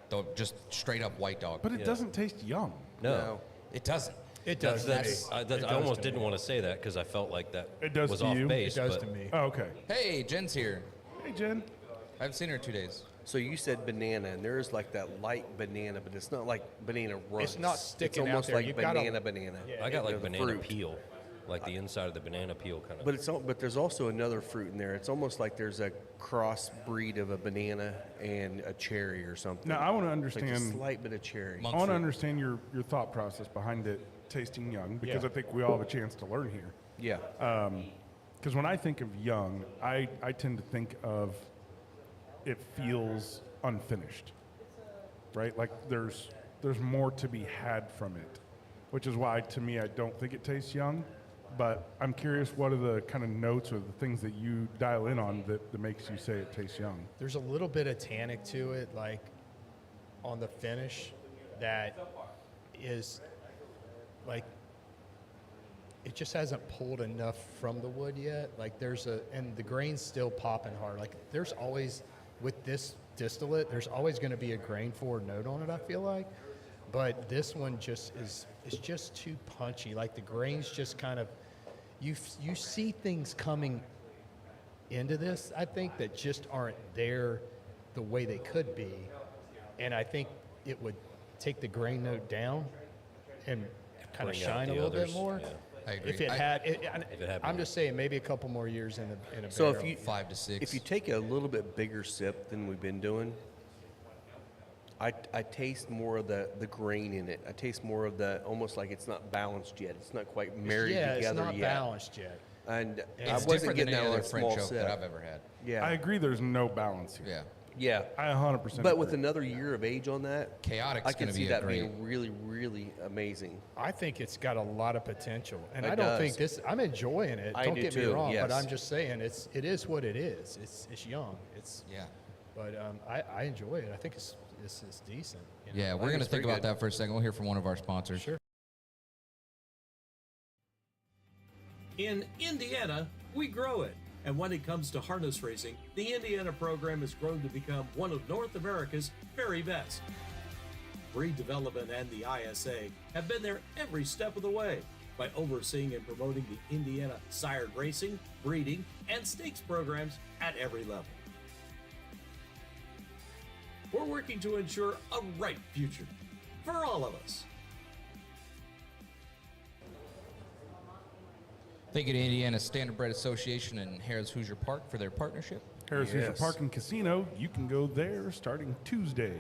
the just straight up white dog. But it doesn't taste young. No. it doesn't. It does. That's, to me. I, that's, It I does almost to didn't me. want to say that because I felt like that It does was to off you? base. It does but to me. Oh, okay. Hey, Jen's here. Hey, Jen. I haven't seen her in 2 days. So you said banana, and there is like that light banana, but it's not like banana runs. It's not sticking It's out almost there. like You've gotta- banana. Yeah. I got like the banana fruit. peel, like the inside of the banana peel kind of. But there's also another fruit in there. It's almost like there's a cross breed of a banana and a cherry or something. Now, I want to It's like a understand. slight bit of cherry. Monk I want to fruit. understand your thought process behind it tasting young because Yeah. I think we all have a chance to learn here. Yeah. Because when I think of young, I tend to think of it feels unfinished, right? Like there's more to be had from it, which is why to me I don't think it tastes young. But I'm curious, what are the kind of notes or the things that you dial in on that makes you say it tastes young? There's a little bit of tannic to it, like on the finish, that is like it just hasn't pulled enough from the wood yet. Like and the grain's still popping hard. Like there's always, with this distillate, there's always going to be a grain forward note on it, I feel like. But this one just it's just too punchy. Like the grain's just kind of, you see things coming into this, I think, that just aren't there the way they could be. And I think it would take the grain note down and kind of Bring out shine a the little bit others, more. yeah. I agree. If it had, I'm just saying maybe a couple more years in a So barrel. if you 5 to 6. if you take a little bit bigger sip than we've been doing, I taste more of the grain in it. I taste more of the almost like it's not balanced yet. It's not quite married yeah, together it's not yet. balanced yet. And it's I wasn't different getting than that any on other a French small oak sip. that I've ever had. Yeah. I agree there's no balance here. Yeah. Yeah. I 100% But with agree. another year of age on that, Chaotic's I can gonna see be a that great- being really, really amazing. I think it's got a lot of potential, and It I don't does. think this. I'm enjoying it. I Don't do get me too, wrong, but yes. I'm just saying it is what it is. It's young. Yeah. But I enjoy it. I think it's decent. you know? Yeah, we're think going to it's think pretty about good. that for a second. We'll hear from one of our sponsors. Sure. In Indiana, we grow it. And when it comes to harness racing, the Indiana program has grown to become one of North America's very best. Breed development and the ISA have been there every step of the way by overseeing and promoting the Indiana sired racing, breeding, and stakes programs at every level. We're working to ensure a right future for all of us. Thank you to Indiana Standardbred Association and Harris Hoosier Park for their partnership. Harris Hoosier Yes. Park and Casino, you can go there starting Tuesday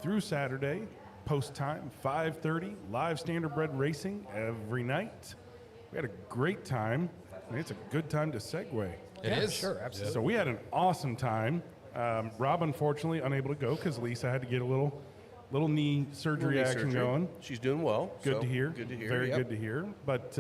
through Saturday. Post time 5:30, live standardbred racing every night. We had a great time, and it's a good time to segue. It is. Sure, absolutely. So we had an awesome time. Rob, unfortunately, unable to go because Lisa had to get a little little knee surgery Knee action surgery. going. She's doing well. Good so to hear. Good to hear. Very yep. good to hear. But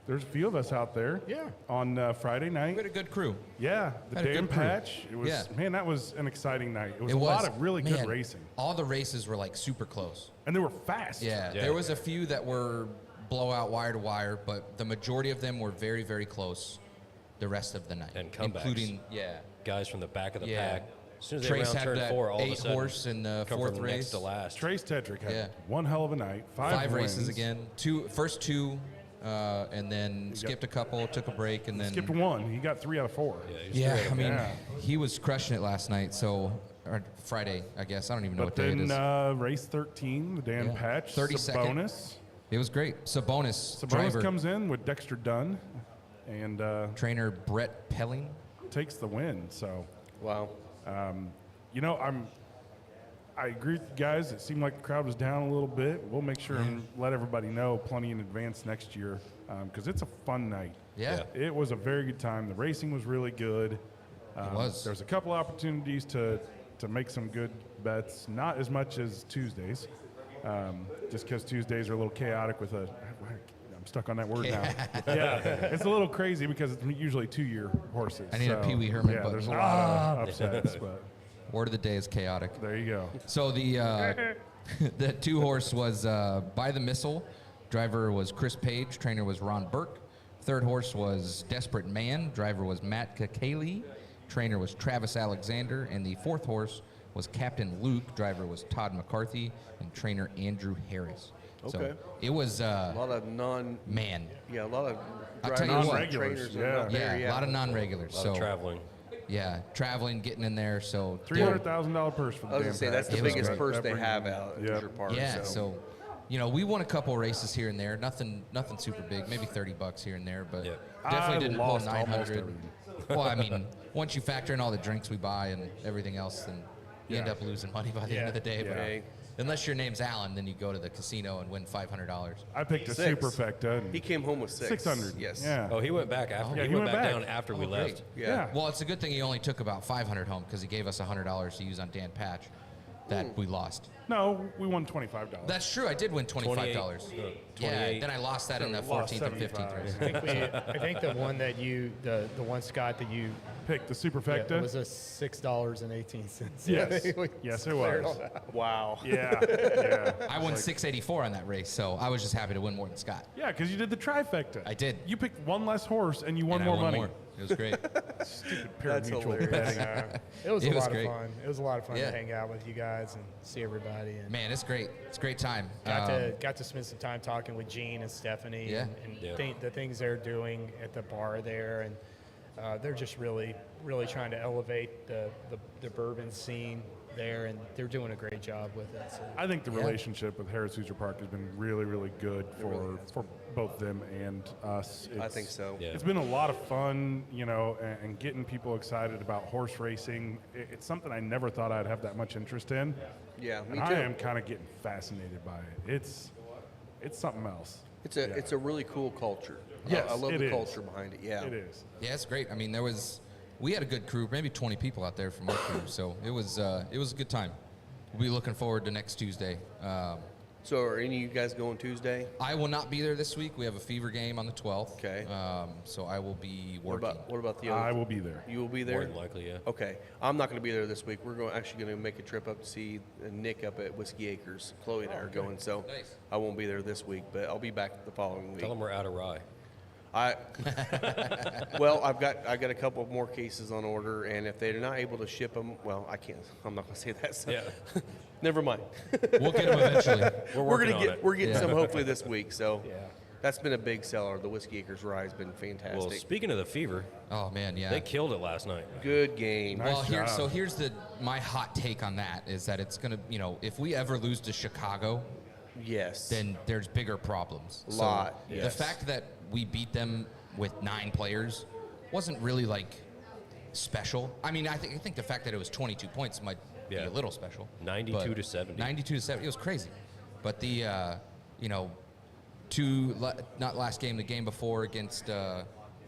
there's a few of us out there. Yeah. On Friday We night. had a good crew. Yeah, the Had a Dan good crew. Patch. It was Yeah. man, that was an exciting night. It was It a was lot of really man, good racing, All the races were like super close. and they were fast. Yeah, Yeah. there was a few that were blowout wire to wire, but the majority of them were very, very close the rest of the night. And comebacks. Including, yeah. Guys from the back of the Yeah. pack. As soon as they Trace round had turn that 4, all of a 8 sudden, horse in the come fourth from race. next to last. Trace Tetrick had Yeah. one hell of a night. 5 races wins. again. First two, and then skipped a couple, took a break, and then Skipped one. He got 3 out of 4. Yeah, he was Yeah, three out I of mean, Yeah. he was crushing it last night. So, or Friday, I guess. I don't even know But what day it then is. race 13, the Dan Yeah. Patch, 32nd. Sabonis. It was great. Sabonis, Sabonis driver, comes in with Dexter Dunn and trainer Brett Pelling. takes the win. So, Wow. you know, I agree with you guys. It seemed like the crowd was down a little bit. We'll make sure and let everybody know plenty in advance next year because it's a fun night. Yeah. It was a very good time. The racing was really good. It was. There's a couple opportunities to make some good bets. Not as much as Tuesdays, just because Tuesdays are a little chaotic with a. I'm stuck on that word now. Yeah, it's a little crazy because it's usually 2-year horses. I need a Pee Wee Herman Yeah, button. there's a lot of upsets, but Word of the day is chaotic. there you go. So the the 2-horse was By the Missile. Driver was Chris Page. Trainer was Ron Burke. 3rd horse was Desperate Man. Driver was Matt Kakali. Trainer was Travis Alexander. And the 4th horse was Captain Luke. Driver was Todd McCarthy. And trainer Andrew Harris. So Okay. it was, A lot of man, a lot of I'll tell you drivers, what. Non-regulars, trainers yeah. are not there, a lot of non-regulars. A lot So of traveling. yeah, traveling, getting in there. So $300,000 purse for the I was Dan gonna say Patch. that's the It was biggest great. purse That they brings have in- out at Yep. Hoosier Park. Yeah, so you know, we won a couple races here and there. Nothing super big. Maybe $30 here and there, but Yeah. definitely I didn't pull lost almost 900. everything. Well, I mean, once you factor in all the drinks we buy and everything else, then you end Yeah. up losing money by the Yeah. end of the day. Yeah. But unless your name's Alan, then you go to the casino and win $500. I picked a 6. superfecta. and He came home with 6. 600. Yes. Yeah. Oh, he went back after. Yeah, he, he went went back, back. down after we Oh, left. great. Yeah. Well, it's a good thing he only took about 500 home because he gave us $100 to use on Dan Patch that we lost. No, we won $25. That's true. I did win $25. 28. Yeah, 28. then I lost that in the Lost 14th and 15th 75. race. I think the one that the one, Scott, that you Picked the yeah, superfecta. was a $6.18. Yes. We Yes, it cleared was. all that. Wow. Yeah. Yeah. I won 684 on that race, so I was just happy to win more than Scott. Yeah, because you did the trifecta. I did. You picked one less horse and you won And I more won money. It was great. Stupid That's pari-mutuel hilarious. betting. It was It a was lot great. of fun. It was a lot of fun Yeah. to hang out with you guys and see everybody. And Man, it's great. It's a great time. got to spend some time talking with Gene and Stephanie Yeah. and Yeah. the things they're doing at the bar there, and they're just really trying to elevate the bourbon scene there, and they're doing a great job with it. So. I think the relationship with Harris Hoosier Park has been really, really good for both them and us. I think so. Yeah. It's been a lot of fun, you know, and getting people excited about horse racing. It's something I never thought I'd have that much interest in. Yeah, me And too. I am kind of getting fascinated by it. It's something else. It's a really cool culture. Yes, I love it the is. culture behind it. Yeah. It is. Yeah, it's great. I mean, we had a good crew, maybe 20 people out there from our crew, so it was a good time. We'll be looking forward to next Tuesday. So are any of you guys going Tuesday? I will not be there this week. We have a fever game on the 12th. Okay. So I will be What working. about the I other? will be there. You will be More there? than likely, yeah. Okay. I'm not going to be there this week. We're actually going to make a trip up to see Nick up at Whiskey Acres. Chloe and I are going, so Nice. I won't be there this week, but I'll be back the following week. Tell them we're out of rye. Well, I got a couple of more cases on order, and if they're not able to ship them, well, I can't. I'm not going to say that. So Yeah. never mind. We'll get them eventually. We're We're working gonna on get it. we're getting Yeah. some hopefully this week. So Yeah. that's been a big seller. The Whiskey Acres rye has been Well, fantastic. speaking of the fever, Oh man, yeah. they killed it last night. Good game. Nice Well, job. here's my hot take on that is that it's gonna, if we ever lose to Chicago, Yes. then there's bigger problems. A lot, So yes. the fact that we beat them with 9 players wasn't really like special. I mean, I think the fact that it was 22 points might be Yeah. a little special. 92 but to 70. 92 to 70. It was crazy. But the not last game, the game before against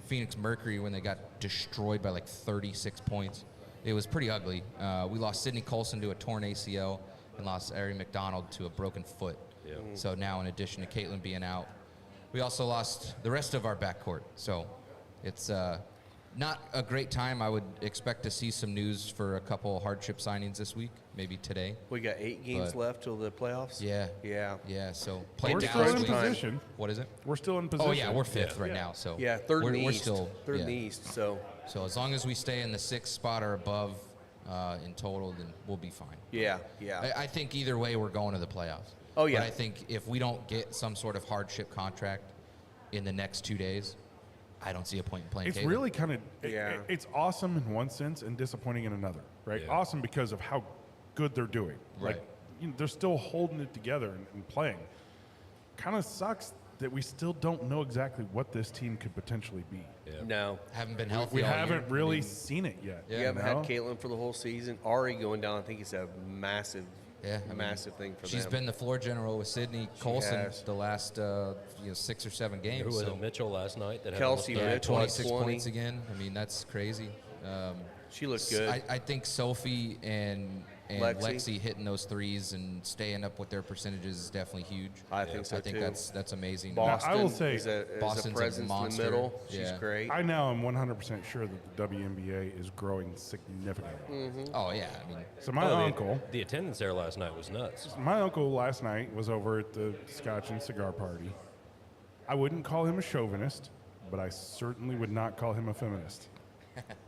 Phoenix Mercury when they got destroyed by like 36 points. It was pretty ugly. We lost Sidney Colson to a torn ACL. and lost Ari McDonald to a broken foot. Yeah. So now, in addition to Caitlin being out, we also lost the rest of our backcourt. So it's not a great time. I would expect to see some news for a couple hardship signings this week, maybe today. We got 8 games But- left till the playoffs. Yeah. Yeah. Yeah, so play We're Dallas still in week. position. What is it? We're still in position. Oh, yeah, we're fifth right now. So Yeah, third we're, in the we're East. still Third in the yeah. East. So So as long as we stay in the 6th spot or above in total, then we'll be fine. yeah, yeah. I think either way we're going to the playoffs. Oh, yeah. But I think if we don't get some sort of hardship contract in the next 2 days, I don't see a point in playing It's Caitlin. really kind of Yeah. it's awesome in one sense and disappointing in another, right? Yeah. Awesome because of how good they're doing. Right. Like, they're still holding it together and playing. Kind of sucks that we still don't know exactly what this team could potentially be. Yeah. No. haven't been healthy We all haven't year. really I mean, seen it yet. Yeah. You haven't know? had Caitlin for the whole season. Ari going down, I think it's a massive, Yeah, I mean, massive thing for she's them. been the floor general with Sydney Colson has. the last 6 or 7 games. Who was so it, Mitchell last night? That had Kelsey almost- Mitchell. 26 20. points again. I mean, that's crazy. She looked good. I think Sophie and Lexi. Lexi hitting those threes and staying up with their percentage is definitely huge. I think so I think too. that's amazing. Boston I will say is a Boston's a presence in the monster. middle. She's Yeah. great. I now am 100% sure that the WNBA is growing significantly. Oh yeah, I mean, So my Oh, uncle, the attendance there last night was nuts. my uncle last night was over at the Scotch and Cigar party. I wouldn't call him a chauvinist, but I certainly would not call him a feminist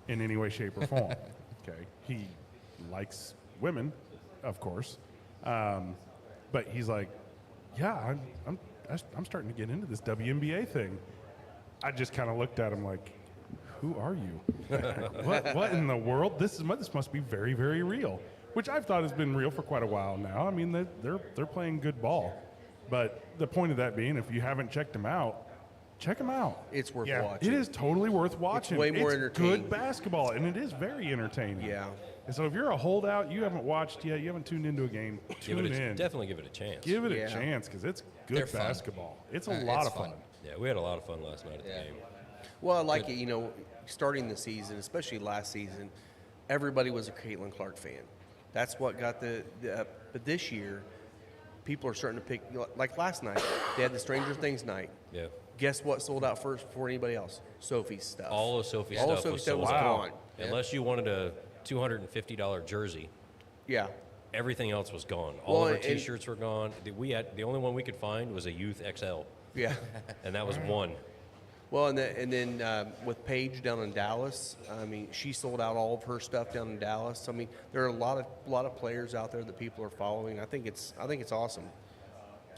in any way, shape, or form. Okay, he likes women, of course, but he's like, yeah, I'm starting to get into this WNBA thing. I just kind of looked at him like, who are you? what in the world? This must be very, very real. Which I've thought has been real for quite a while now. I mean, they're playing good ball, but the point of that being, if you haven't checked them out, check them out. It's worth Yeah. watching. It is totally worth watching. way more It's entertaining. good basketball, and it is very entertaining. Yeah. And so if you're a holdout, you haven't watched yet, you haven't tuned into a game, tune in. Definitely give it a chance. Give it Yeah. a chance because it's They're good fun. basketball. It's a It's lot of fun. fun. Yeah, we had a lot of fun last night at Yeah. the game. Well, I like it. You know, starting the season, especially last season, everybody was a Caitlin Clark fan. That's what got but this year, people are starting to pick. Like last night, they had the Stranger Things night. Yeah. Guess what sold out first before anybody else? Sophie's stuff. All of Sophie's All of stuff Sophie's was stuff sold was out. gone. Unless you wanted a $250 jersey, Yeah. everything else was gone. All Well, of our and- T-shirts were gone. The only one we could find was a Youth XL, Yeah. and that was one. Well, and then with Paige down in Dallas, I mean, she sold out all of her stuff down in Dallas. I mean, there are a lot of players out there that people are following. I think it's awesome.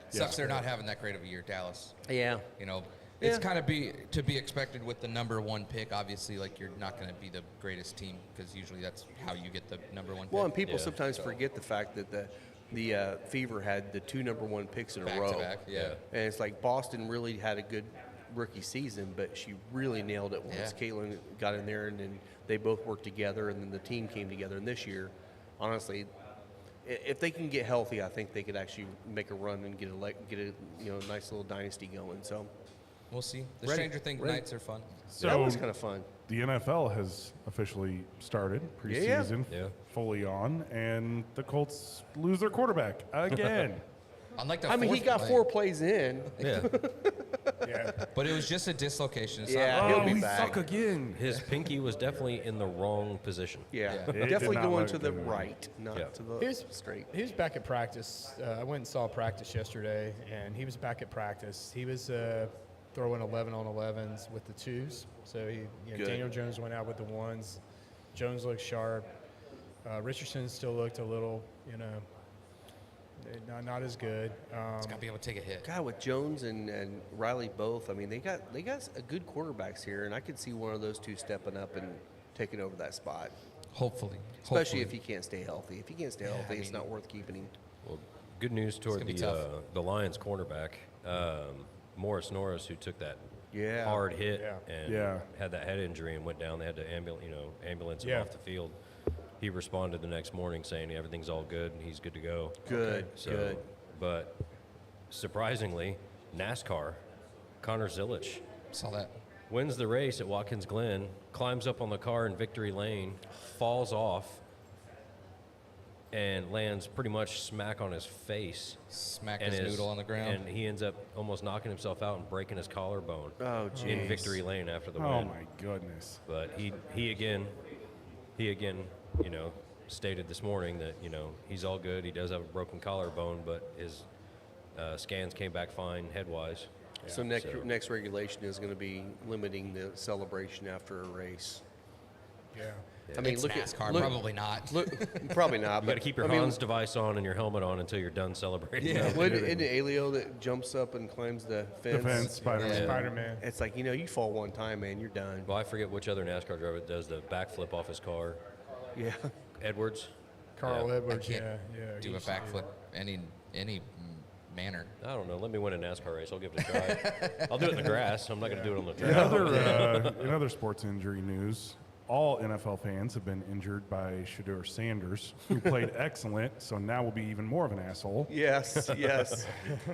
sucks they're not having that great of a year, Dallas. Yeah. You know, it's Yeah. kind of to be expected with the number 1 pick. Obviously, like you're not going to be the greatest team because usually that's how you get the number 1 pick. Well, and people Yeah. sometimes forget the fact that the Fever had the 2 number 1 picks in a back row. to back, yeah. And it's like Boston really had a good rookie season, but she really nailed it once Yeah. Caitlin got in there, and then they both worked together, and then the team came together. And this year, honestly, if they can get healthy, I think they could actually make a run and get a nice little dynasty going. So We'll see. The Ready. Stranger Things Ready. nights are fun. So that was kind of fun. the NFL has officially started Yeah. preseason, Yeah. fully on, and the Colts lose their quarterback again. Unlike the I mean, he fourth got play, 4 plays in. Yeah, Yeah. but it was just a dislocation. It's Yeah, not he'll like- be we back. suck again. his pinky was definitely in the wrong position. Yeah, Yeah. It did definitely not going look to the good. right, not Yeah. to the Here's- straight. He was back at practice. I went and saw practice yesterday, and he was back at practice. He was throwing 11 on 11s with the 2s. So Good. Daniel Jones went out with the 1s. Jones looked sharp. Richardson still looked a little, not as good. It's got to be able to take a hit. God, with Jones and Riley both, I mean, they got a good quarterbacks here, and I could see one of those two stepping up and taking over that spot. Hopefully. Especially if he can't stay healthy. If he can't stay healthy, I it's mean- not worth keeping him. Well, good news toward gonna be tough. the Lions cornerback, Morris Norris, who took that Yeah. hard hit Yeah. and Yeah. had that head injury and went down. They had to ambulance him Yeah. off the field. He responded the next morning saying everything's all good and he's good to go. Good, So, good. but surprisingly, NASCAR, Connor Zilisch Saw that. wins the race at Watkins Glen, climbs up on the car in victory lane, falls off, and lands pretty much smack on his face. Smack and his noodle on the ground. And he ends up almost knocking himself out and breaking his collarbone Oh, in jeez. victory lane after the Oh win. my goodness. But he again, you know, stated this morning that, you know, he's all good. He does have a broken collarbone, but his scans came back fine head-wise. So next regulation is going to be limiting the celebration after a race. Yeah. I mean, It's look NASCAR, at look, probably not. Look, probably not. You got to keep your I mean, Hans device on and your helmet on until you're done celebrating. Yeah. Isn't it Alio that jumps up and climbs the fence? Defense, Spider-Man. Spider-Man. It's like, you know, you fall one time, man, you're done. Well, I forget which other NASCAR driver does the backflip off his car. Yeah. Edwards. Carl Yeah. Edwards, can't yeah. he Do a used to do backflip any manner. I don't know. Let me win a NASCAR race. I'll give it a try. I'll do it in the grass. I'm not going to do it on the In track. other sports injury news, all NFL fans have been injured by Shedeur Sanders, who played excellent, so now will be even more of an asshole. Yes, yes.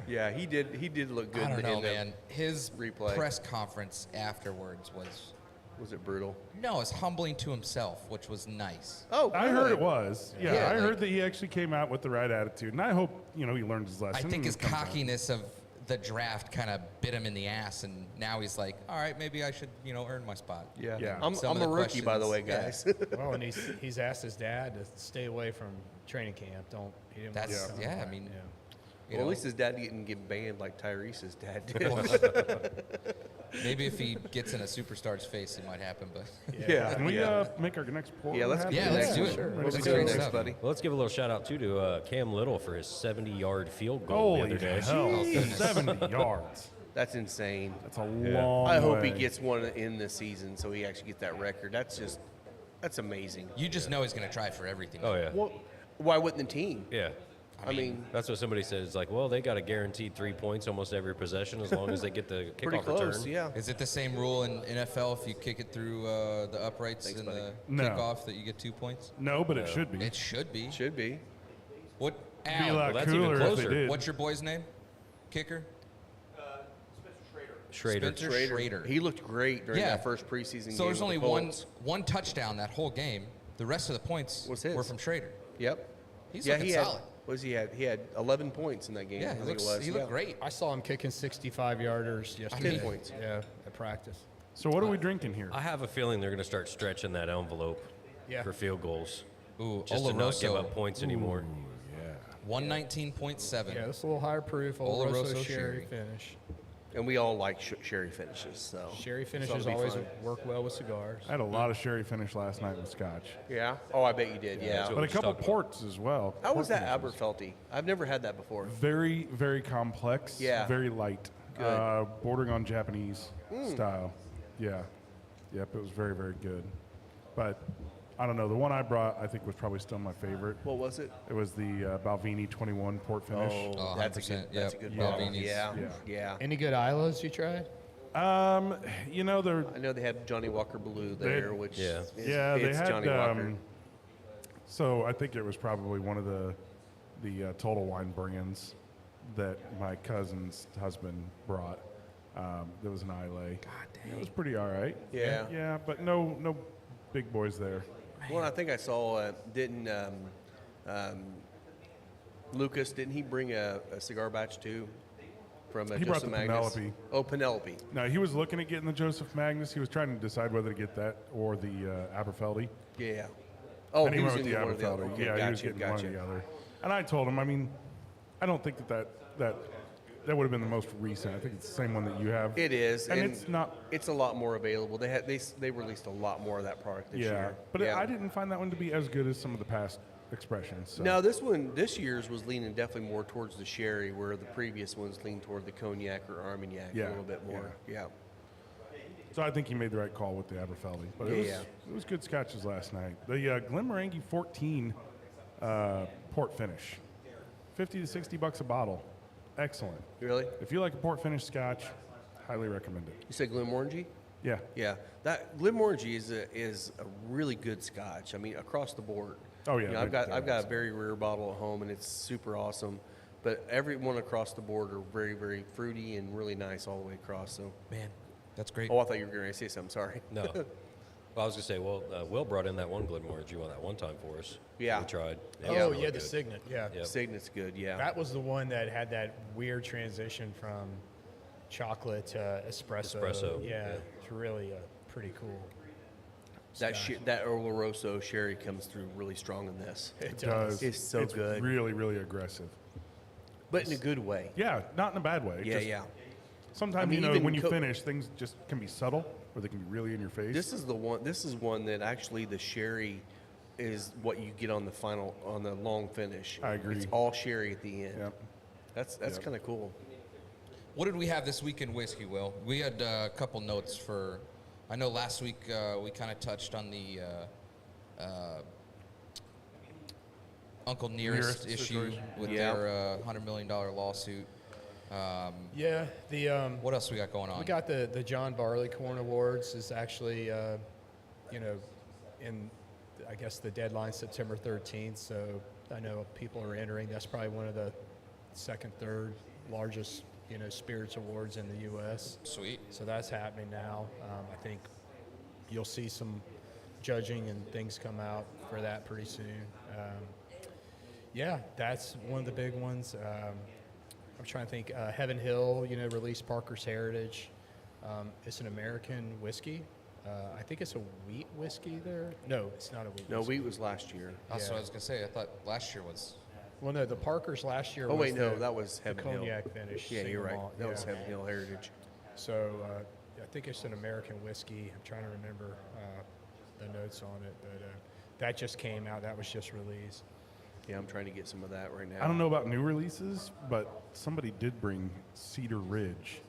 Yeah, he did look good I don't know, in the man. His replay. press conference afterwards was Was it brutal? it's humbling to himself, which was nice. Oh, I heard it was. Yeah, Yeah, I like- heard that he actually came out with the right attitude, and I hope, you know, he learned his lesson. I think and his comes out. cockiness of the draft kind of bit him in the ass, and now he's like, all right, maybe I should, earn my spot. Yeah. Yeah. I'm Some of a the rookie, by the way, questions, guys. Well, and he's asked his dad to stay away from training camp. He didn't want That's- to come yeah, I back. mean, Yeah. Well, at least his dad didn't get banned like Tyrese's dad did. Maybe if he gets in a superstar's face, it might happen. But Yeah. Can we make our next poll? Yeah, let's happen? get Yeah, to let's next do one. it. Sure. Let's What we do doing it. next, Stuff. buddy? Well, let's give a little shout out, too, to Cam Little for his 70-yard field goal the Holy other day. hell, goodness. 70 yards. That's insane. That's a long I hope he way. gets one in this season so he actually gets that record. That's amazing. you just know he's going to try for everything. Oh, yeah. Well, why wouldn't the team? Yeah. I mean, That's what somebody said. It's like, well, they got a guaranteed 3 points almost every possession as long as they get the pretty kickoff close, return. yeah. Is it the same rule in NFL if you kick it through the uprights Thanks, and buddy. the No. kickoff that you get 2 points? No, but it should be. It should be. Should be. What? Be a Al, lot that's even cooler if they closer. did. what's your boy's name? Kicker? Schrader. Spencer Schrader. He looked great during Yeah. that first preseason game. So there's with only the one Colts. touchdown that whole game. The rest of the points Was his. were from Schrader. Yep. He's yeah, looking he had. solid. He had 11 points in that game. Yeah, I he think looks, it was. he looked great. I saw him kicking 65-yarders yesterday. 10 points. Yeah, at practice. So what are we drinking here? I have a feeling they're going to start stretching that envelope Yeah. for field goals. Ooh, Just to not give Oloroso, up points anymore. 119.7. Yeah, this a little higher proof. Oloroso Oloroso sherry. sherry finish. And we all like sherry finishes. So Sherry this ought finishes to be always fun. work well with cigars. I had a lot of sherry finish last night with scotch, Yeah. Oh, I bet you did. Yeah. that's but what a we just couple talked about. ports as well. How was Port that finishes. Aberfelty? I've never had that before. Very, very complex. Yeah. Very light. Good. Bordering on Japanese style. Yeah. Yep, it was very, very good. But I don't know. The one I brought, I think, was probably still my favorite. What was it? It was the Balvenie 21 port finish. Oh, that's a 100%. good. That's a Yep. good Yeah. bottle. Balvenies. Yeah. Yeah. Yeah. Any good Islas you tried? You know, they're I know they had Johnny Walker Blue They- there, which Yeah. is, yeah, they it's had. Johnny Walker. So I think it was probably one of the Total Wine brands that my cousin's husband brought. There was an Islay. God dang. It was pretty all right. Yeah. Yeah, but no big boys there. Well, I think I saw. Didn't Lucas? Didn't he bring a cigar batch too? From He brought Joseph the Magnus? Penelope. Oh, Penelope. No, he was looking at getting the Joseph Magnus. He was trying to decide whether to get that or the Aberfeldy. Yeah. Oh, And he was with in the one or the other. Aberfeldy. Okay, Yeah, he was gotcha, getting one or gotcha. the other. And I told him, I mean, I don't think that would have been the most recent. I think it's the same one that you have. It is, and it's not. It's a lot more available. They released a lot more of that product this Yeah, year. but I didn't find that one to be as good as some of the past expressions. So. No, this year's was leaning definitely more towards the sherry, where the previous ones leaned toward the cognac or Armagnac Yeah, a little bit more. Yeah. So I think he made the right call with the Aberfeldy. But Yeah. it was good scotches last night. The Glenmorangie 14 port finish, $50 to $60 a bottle. Excellent. Really? If you like a port finish scotch, highly recommend it. You said Glenmorangie? Yeah. Yeah, that Glenmorangie is a really good scotch. I mean, across the board. Oh, yeah, You know, they're I've got a awesome. very rare bottle at home, and it's super awesome. But every one across the board are very, very fruity and really nice all the way across. So, Man, that's great. oh, I thought you were going to say something. Sorry. No. Well, I was gonna say, Will brought in that one Glenmore you on that one time for us. Yeah. We tried. Oh, It was yeah, really the good. Signet. Yeah. Yep. Signet's good, yeah. That was the one that had that weird transition from chocolate to espresso. Espresso, Yeah, yeah. it's really pretty cool. That Oloroso sherry comes through really strong in this. It does. It's so good. Really, really aggressive. But in a good way. Yeah, not in a bad way. Yeah, Just yeah. Sometimes, I mean, you know, even when you co- finish, things just can be subtle or they can be really in your face. This is one that actually the sherry is what you get on the long finish. I agree. It's all sherry at the end. Yep. That's Yep. kind of cool. What did we have this week in whiskey, Will? We had a couple notes for. I know last week we kind of touched on the Uncle Nearest Nearest issue situation. with Yeah. their $100 million lawsuit. Yeah, What else we got going on? we got the John Barleycorn Awards is actually, in, I guess, the deadline September 13th. So I know people are entering. That's probably one of the second, third largest, spirits awards in the U.S. Sweet. So that's happening now. I think you'll see some judging and things come out for that pretty soon. Yeah, that's one of the big ones. I'm trying to think. Heaven Hill, released Parker's Heritage. It's an American whiskey. I think it's a wheat whiskey there. No, it's not a wheat No, whiskey. wheat was last year. That's Yeah. what I was gonna say. I thought last year was. Well, no, the Parker's last year Oh, was wait, no, the, that was the Heaven Hill. cognac finish. Yeah, you're single right. malt, That was yeah. Heaven Hill Heritage. So I think it's an American whiskey. I'm trying to remember the notes on it, but that just came out. That was just released. Yeah, I'm trying to get some of that right now. I don't know about new releases, but somebody did bring Cedar Ridge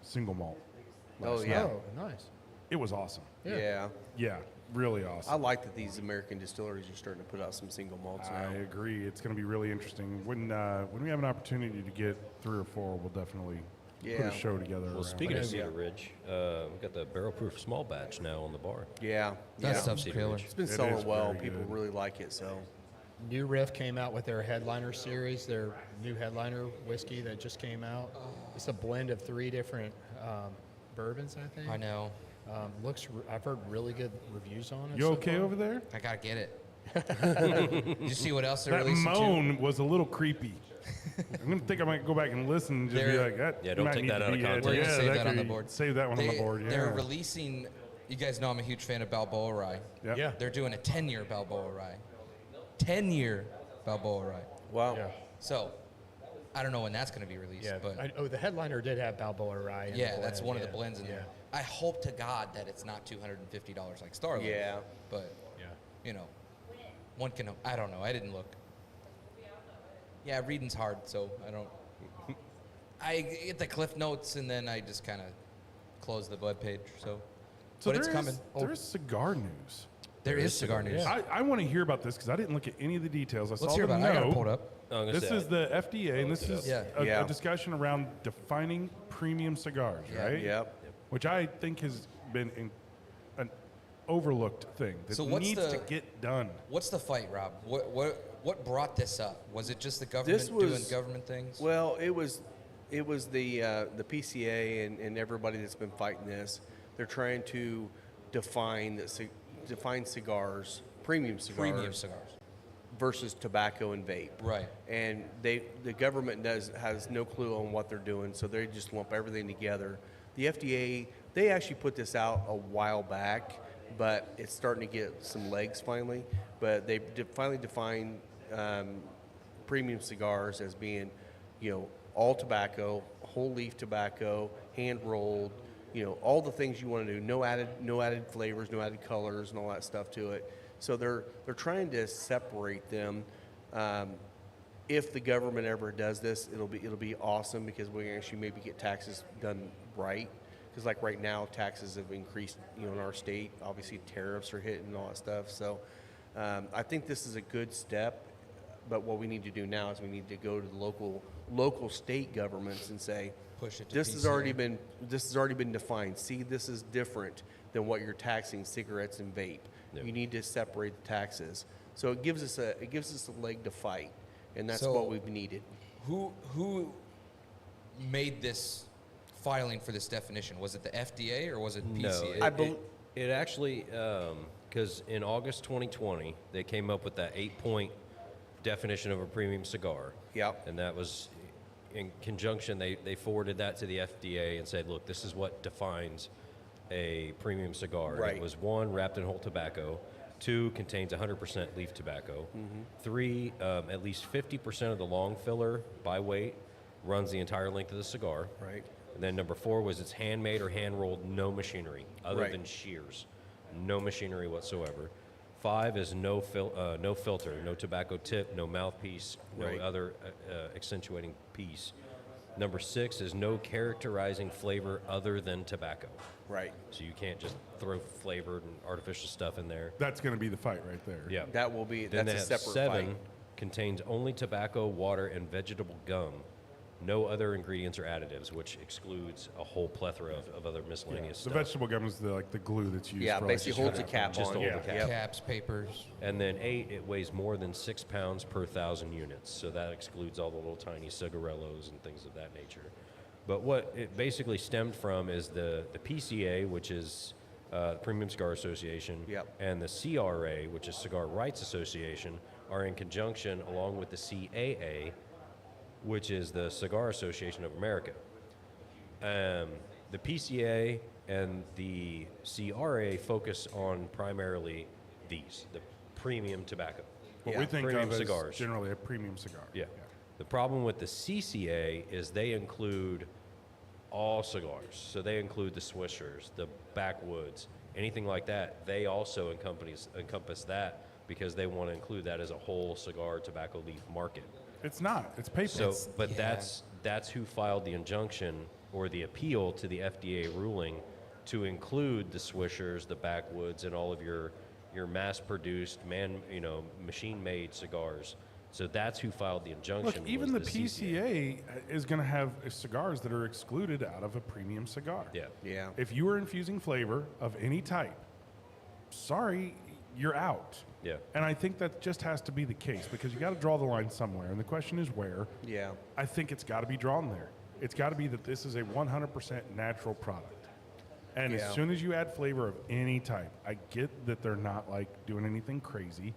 single malt. Oh, yeah. Oh, nice. It was awesome. Yeah. Yeah, really I awesome. like that these American distilleries are starting to put out some single malts I now. agree. It's going to be really interesting. When we have an opportunity to get 3 or 4, we'll definitely put Yeah. a show together. Well, around speaking it. of Cedar Ridge, we've got the barrel proof small batch now on the bar. Yeah. That yeah. stuff's Cedar killer. Ridge. It's been It selling is well. very People good. really like it, so. New Riff came out with their Headliner series, their new Headliner whiskey that just came out. It's a blend of 3 different bourbons, I think. I know. I've heard really good reviews on it. You so okay far. over there? I gotta get it. Did you see what else they're That releasing too? moan was a little creepy. I'm gonna think I might go back and listen and just be They're- like, that Yeah, don't might take need that to out of be context. We're gonna save that on could the be- board. Save that one on the board. Yeah. They're releasing. You guys know I'm a huge fan of Balboa Rye. Yep. Yeah. They're doing a 10-year Balboa Rye. 10-year Balboa Rye. Wow. Yeah. So, I don't know when that's going to be released, Yeah. but The Headliner did have Balboa Rye. in yeah, the that's blend, one of the yeah. blends in yeah. there. I hope to God that it's not $250 like Starlight. Yeah. But, Yeah. one can, I don't know. I didn't look. Yeah, reading's hard, so I don't. I get the cliff notes and then I just kind of close the web page. So but it's coming. There's cigar news. There is cigar news. I want to hear about this because I didn't look at any of the details. I Let's saw hear the about it. I got it note. pulled up. Oh, I'm gonna This say, is the FDA, and this is Yeah. Yeah. a discussion around defining premium cigars, Yeah. right? Yep. Which I think has been an overlooked thing that So what's needs the- to get done. What's the fight, Rob? What brought this up? Was it just the government This was doing government things? Well, it was the PCA and everybody that's been fighting this. They're trying to define cigars, premium cigars versus tobacco and vape. Right. And the government has no clue on what they're doing, so they just lump everything together. The FDA, they actually put this out a while back, but it's starting to get some legs finally. But they finally defined premium cigars as being, all tobacco, whole leaf tobacco, hand rolled, all the things you want to do. No added flavors, no added colors, and all that stuff to it. So they're trying to separate them. If the government ever does this, it'll be awesome because we can actually maybe get taxes done right. Because like right now, taxes have increased, in our state. Obviously, tariffs are hitting and all that stuff. So I think this is a good step. But what we need to do now is we need to go to the local state governments and say, Push it to this has PCA. already been defined. See, this is different than what you're taxing cigarettes and vape. Yep. You need to separate the taxes. So it gives us a leg to fight, and that's So- what we've needed. Who made this filing for this definition? Was it the FDA or was it No, PCA? I bel It actually, because in August 2020, they came up with that 8-point definition of a premium cigar. Yep. And that was in conjunction, they forwarded that to the FDA and said, look, this is what defines a premium cigar. Right. It was 1, wrapped in whole tobacco. 2, contains 100% leaf tobacco. 3, at least 50% of the long filler by weight runs the entire length of the cigar. Right. And then number 4 was it's handmade or hand rolled, no machinery other Right. than shears, no machinery whatsoever. 5 is no filter, no tobacco tip, no mouthpiece, no Right. other accentuating piece. Number 6 is no characterizing flavor other than tobacco. Right. So you can't just throw flavored and artificial stuff in there. That's going to be the fight right there. Yeah. That will be, Then that's they a have separate 7 fight. contains only tobacco, water, and vegetable gum. No other ingredients or additives, which excludes a whole plethora of other miscellaneous The stuff. vegetable gum is the glue that's used. Yeah, for basically like holds a sugar. cap Just on. to hold the cap. Yep. Caps, papers. And then 8, it weighs more than 6 pounds per 1,000 units. So that excludes all the little tiny cigarellos and things of that nature. But what it basically stemmed from is the PCA, which is Premium Cigar Association, Yep. and the CRA, which is Cigar Rights Association, are in conjunction along with the CAA, which is the Cigar Association of America. The PCA and the CRA focus on primarily these, the premium tobacco. What Yeah. we think Premium of as cigars. generally a premium cigar. Yeah. The problem with the CCA is they include all cigars. So they include the Swishers, the Backwoods, anything like that. They also encompass that because they want to include that as a whole cigar tobacco leaf market. It's not. It's paper. So, but that's who filed the injunction or the appeal to the FDA ruling to include the Swishers, the Backwoods, and all of your mass-produced, machine-made cigars. So that's who filed the injunction. Look, even the was PCA is going to have cigars that are excluded out of a premium cigar. Yeah. Yeah. If you are infusing flavor of any type, sorry, you're out. Yeah. And I think that just has to be the case because you got to draw the line somewhere. And the question is where. Yeah. I think it's got to be drawn there. It's got to be that this is a 100% natural product. And Yeah. as soon as you add flavor of any type, I get that they're not like doing anything crazy,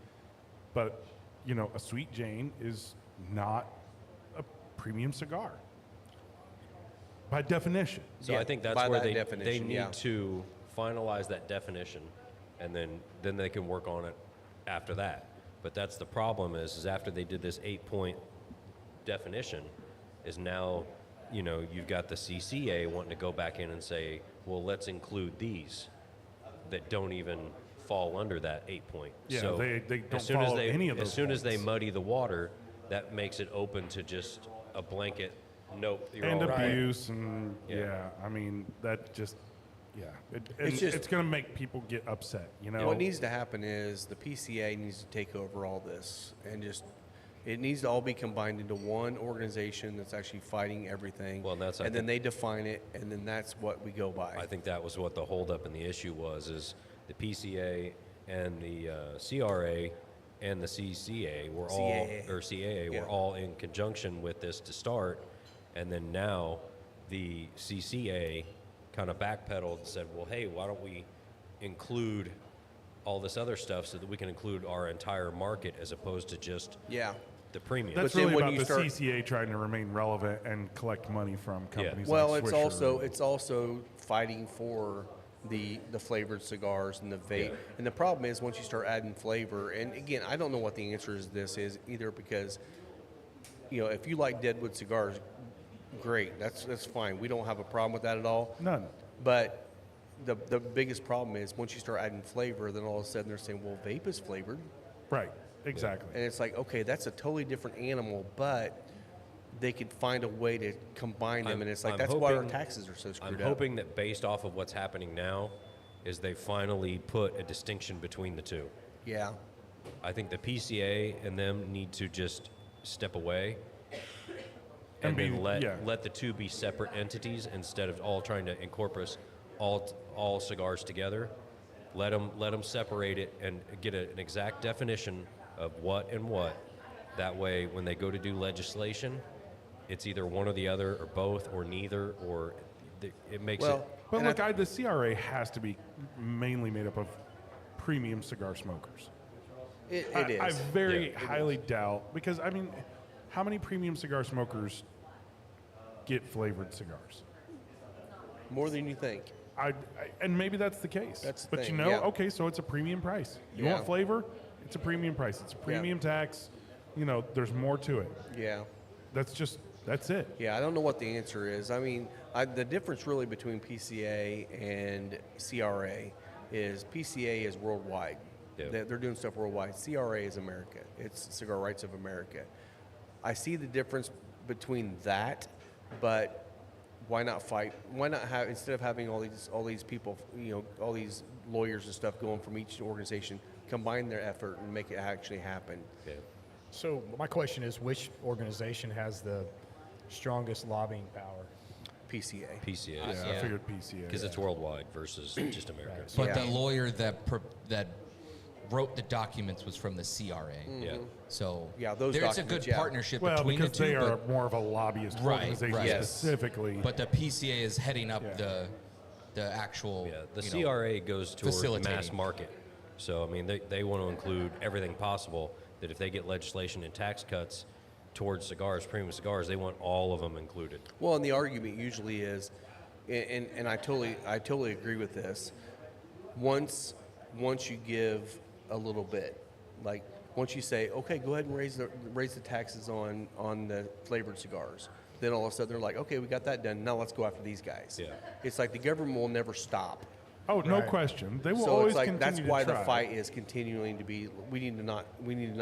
but a Sweet Jane is not a premium cigar by definition. So Yeah, I think that's by where that they definition, need yeah. to finalize that definition, and then they can work on it after that. But that's the problem is after they did this 8-point definition, is now you've got the CCA wanting to go back in and say, well, let's include these that don't even fall under that 8-point. Yeah, so they don't as soon as follow they any of as those soon as they points. muddy the water, that makes it open to just a blanket. Nope, you're And all right. abuse and Yeah. I mean that just It's just- it's going to make people get upset. What needs to happen is the PCA needs to take over all this and just it needs to all be combined into one organization that's actually fighting everything. Well, and that's, I and then think- they define it, and then that's what we go by. I think that was what the holdup and the issue was, is the PCA and the CRA and the CCA were all, CAA. or CAA Yeah. were all in conjunction with this to start, and then now the CCA kind of backpedaled and said, well, hey, why don't we include all this other stuff so that we can include our entire market as opposed to just Yeah. the premium. That's then really when about you the start- CCA trying to remain relevant and collect money from companies. Well, like it's Swisher. also fighting for the flavored cigars and the vape. Yeah. And the problem is once you start adding flavor, and again, I don't know what the answer is this is either because if you like Deadwood cigars, great, that's fine. We don't have a problem with that at all. None. But the biggest problem is once you start adding flavor, then all of a sudden they're saying, well, vape is flavored. Right. Exactly. And it's like, okay, that's a totally different animal, but they could find a way to combine them. And it's like, I'm that's why our hoping- taxes are so screwed I'm up. hoping that based off of what's happening now, is they finally put a distinction between the two. Yeah. I think the PCA and them need to just step away and be- then let yeah. let the two be separate entities instead of all trying to incorporate all cigars together. Let them separate it and get an exact definition of what and what. That way, when they go to do legislation, it's either one or the other, or both, or neither, or it makes Well, it. But and look, the CRA has to be mainly made up of premium cigar smokers. it is. I very Yeah, highly doubt, because, I mean, how many premium cigar smokers get flavored cigars? More than you think. And maybe that's the case. That's the but thing, you know, yeah. okay, so it's a premium price. You Yeah. want flavor? It's a premium price. It's a premium tax. You know, there's more to it. Yeah. That's it. Yeah, I don't know what the answer is. I mean, the difference really between PCA and CRA is PCA is worldwide. Yeah. They're doing stuff worldwide. CRA is America. It's Cigar Rights of America. I see the difference between that, but why not fight? Why not have, instead of having all these people, you know, all these lawyers and stuff going from each organization, combine their effort and make it actually happen. Yeah. So my question is, which organization has the strongest lobbying power? PCA. PCA. Yeah, I Yeah. figured PCA. Because it's worldwide versus just America. Right. But Yeah. the lawyer that wrote the documents was from the CRA. Yeah. So Yeah, those there's a documents, good yeah. partnership Well, between because the two. they are but, more of a lobbyist Right, organization right. Yes. specifically. but the PCA is heading up Yeah. the actual. Yeah, the you know, CRA goes toward facilitating. mass market. So, I mean, they want to include everything possible, that if they get legislation and tax cuts towards cigars, premium cigars, they want all of them included. Well, and the argument usually is, and I totally agree with this. Once you give a little bit, like once you say, okay, go ahead and raise the taxes on the flavored cigars, then all of a sudden they're like, okay, we got that done. Now let's go after these guys. Yeah. It's like the government will never stop. Oh, no Right. question. They will So always it's like continue that's why to the try. fight is continuing to be. We need to not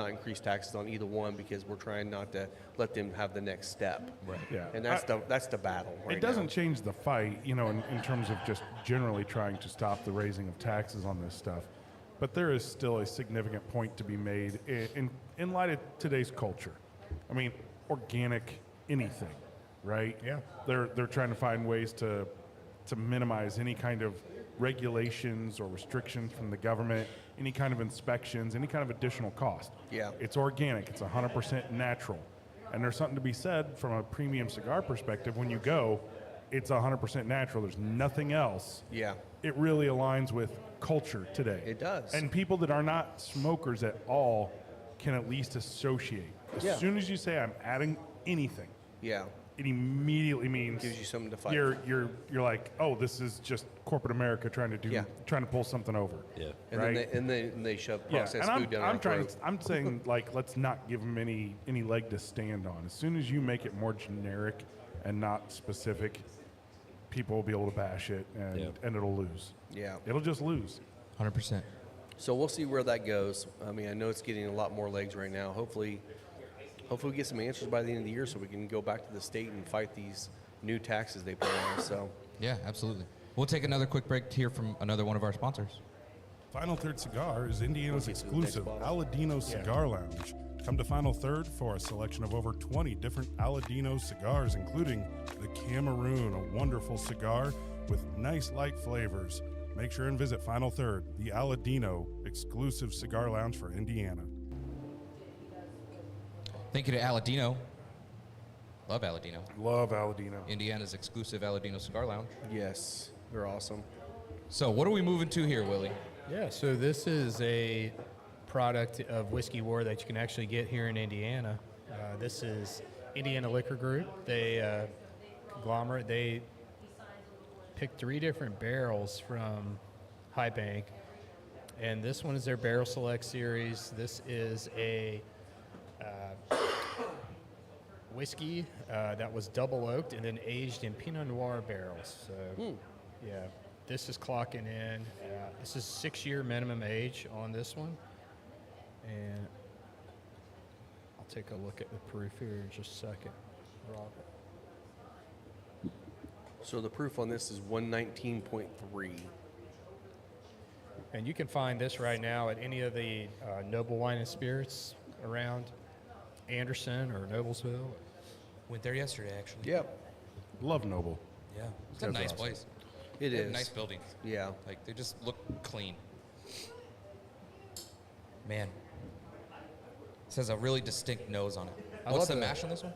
increase taxes on either one because we're trying not to let them have the next step. Right. Yeah. And that's the battle. Right It doesn't now. change the fight, you know, in terms of just generally trying to stop the raising of taxes on this stuff. But there is still a significant point to be made in light of today's culture. I mean, organic anything, right? Yeah. They're trying to find ways to minimize any kind of regulations or restrictions from the government, any kind of inspections, any kind of additional cost. Yeah. It's organic. It's 100% natural. And there's something to be said from a premium cigar perspective. When you go, it's 100% natural. There's nothing else. Yeah. It really aligns with culture today. It does. And people that are not smokers at all can at least associate. As Yeah. soon as you say I'm adding anything, Yeah. it immediately means Gives you something to fight. You're like, oh, this is just corporate America trying to pull something over. Yeah. And right? then they shove Yeah, processed and food down our I'm trying. throat. I'm saying like let's not give them any leg to stand on. As soon as you make it more generic and not specific, people will be able to bash it and it'll lose. Yeah. It'll just lose. 100%. So we'll see where that goes. I mean, I know it's getting a lot more legs right now. Hopefully we get some answers by the end of the year so we can go back to the state and fight these new taxes they put on us. So Yeah, absolutely. We'll take another quick break to hear from another one of our sponsors. Final Third Cigar is Indiana's Let's get to the next exclusive bottle. Aladino Cigar Lounge. Come to Final Third for a selection of over 20 different Aladino cigars, including the Cameroon, a wonderful cigar with nice light flavors. Make sure and visit Final Third, the Aladino exclusive cigar lounge for Indiana. Thank you to Aladino. Love Aladino. Love Aladino. Indiana's exclusive Aladino Cigar Lounge. yes, they're awesome. So what are we moving to here, Willie? Yeah, so this is a product of Whiskey War that you can actually get here in Indiana. This is Indiana Liquor Group. They conglomerate. They picked 3 different barrels from High Bank, and this one is their Barrel Select series. This is a whiskey that was double oaked and then aged in Pinot Noir barrels. So, yeah, this is clocking in. This is 6-year minimum age on this one, and I'll take a look at the proof here in just a second, Robert. So the proof on this is 119.3. And you can find this right now at any of the Noble Wine and Spirits around Anderson or Noblesville. Went there yesterday, actually. Yep, Love Noble. Yeah. It's a That's nice awesome. place. it They have is. nice buildings. Yeah. Like, they just look clean. Man. This has a really distinct nose on it. I What's love the the- mash on this one?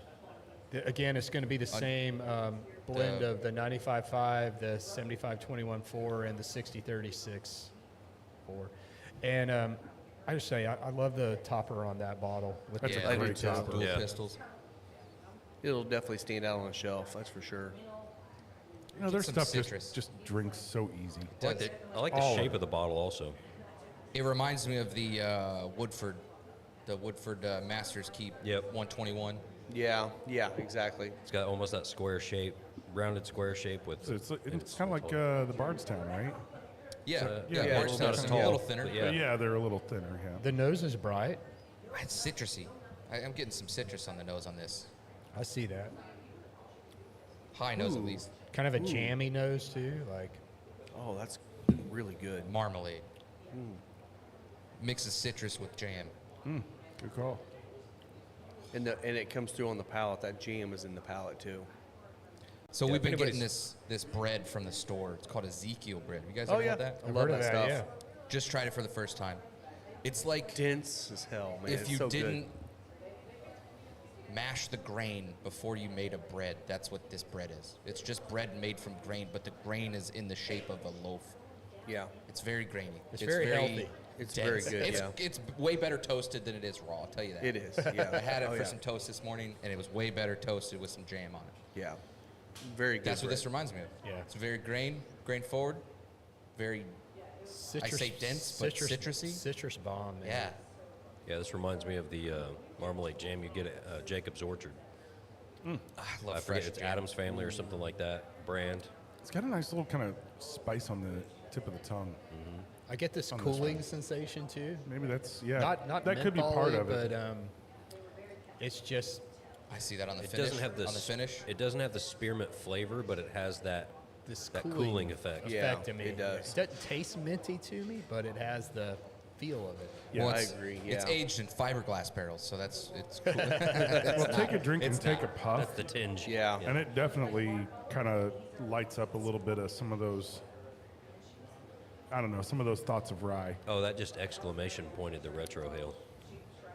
Again, it's going to be the same blend of the 95.5, the 75.21.4, and the 60.36.4. And I just say, I love the topper on that bottle. With That's the a I do great too. topper. Dual Yeah. pistols. It'll definitely stand out on the shelf, that's for sure. You know, their Some stuff citrus. just drinks so easy. I like the shape of the bottle also. It reminds me of the Woodford Masters Keep Yep. 121. Yeah, exactly. It's got almost that square shape, rounded square shape with. So it's kind of like the Bardstown, right? Yeah, yeah, yeah, it's it's not not as a tall, little thinner. but yeah. But yeah, they're a little thinner. Yeah. The nose is bright. It's citrusy. I'm getting some citrus on the nose on this. I see that. High nose at least. Kind of a jammy nose, too. Like, Oh, that's really good. Marmalade. Mixes citrus with jam. Good call. And it comes through on the palate. That jam is in the palate too. So Yeah, we've if been getting this bread from the store. It's called Ezekiel bread. You guys Oh ever yeah, had that? I I've love heard of that that, stuff. yeah. Just tried it for the first time. It's like Dense as hell, man. if It's you so didn't good. mash the grain before you made a bread, that's what this bread is. It's just bread made from grain, but the grain is in the shape of a loaf. Yeah, It's very grainy. It's very healthy. It's dense. very good. It's way better toasted than it is raw. I'll tell you that. It is. Yeah, I had it Oh, for yeah. some toast this morning, and it was way better toasted with some jam on it. Yeah, very good. That's what bread. this reminds me of. Yeah. It's very grain forward, very citrus, say dense, but citrusy? Citrus bomb, man. yeah. Yeah, this reminds me of the marmalade jam you get at Jacob's Orchard. I love I fresh forget, it's jam. Adam's Family or something like that brand. It's got a nice little kind of spice on the tip of the tongue. I get this On this cooling one. sensation, too. Maybe that's Not that could be part mentholy, of it. But it's just I see that on the It finish. doesn't have the on the finish. It doesn't have the spearmint flavor, but it has that this that cooling effect. Yeah, effect to me. it does. It doesn't taste minty to me, but it has the feel of it. Yeah, Well, I it's- agree, It's yeah. aged in fiberglass barrels, so it's cool. Well, take a drink and take a puff, That's the tinge. Yeah. and it definitely kind of lights up a little bit of some of those. I don't know, some of those thoughts of rye. Oh, that just exclamation pointed the retro hail.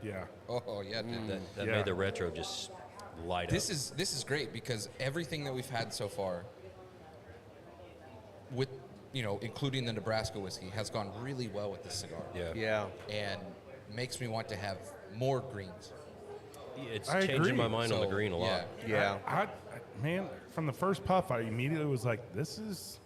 Yeah. Oh yeah, dude. That Yeah. made the retro just light This up. is great because everything that we've had so far, with including the Nebraska whiskey, has gone really well with this cigar. Yeah. Yeah, And makes me want to have more greens. It's I changing agree. my mind on the So, green a lot. yeah. Man, from the first puff, I immediately was like, this is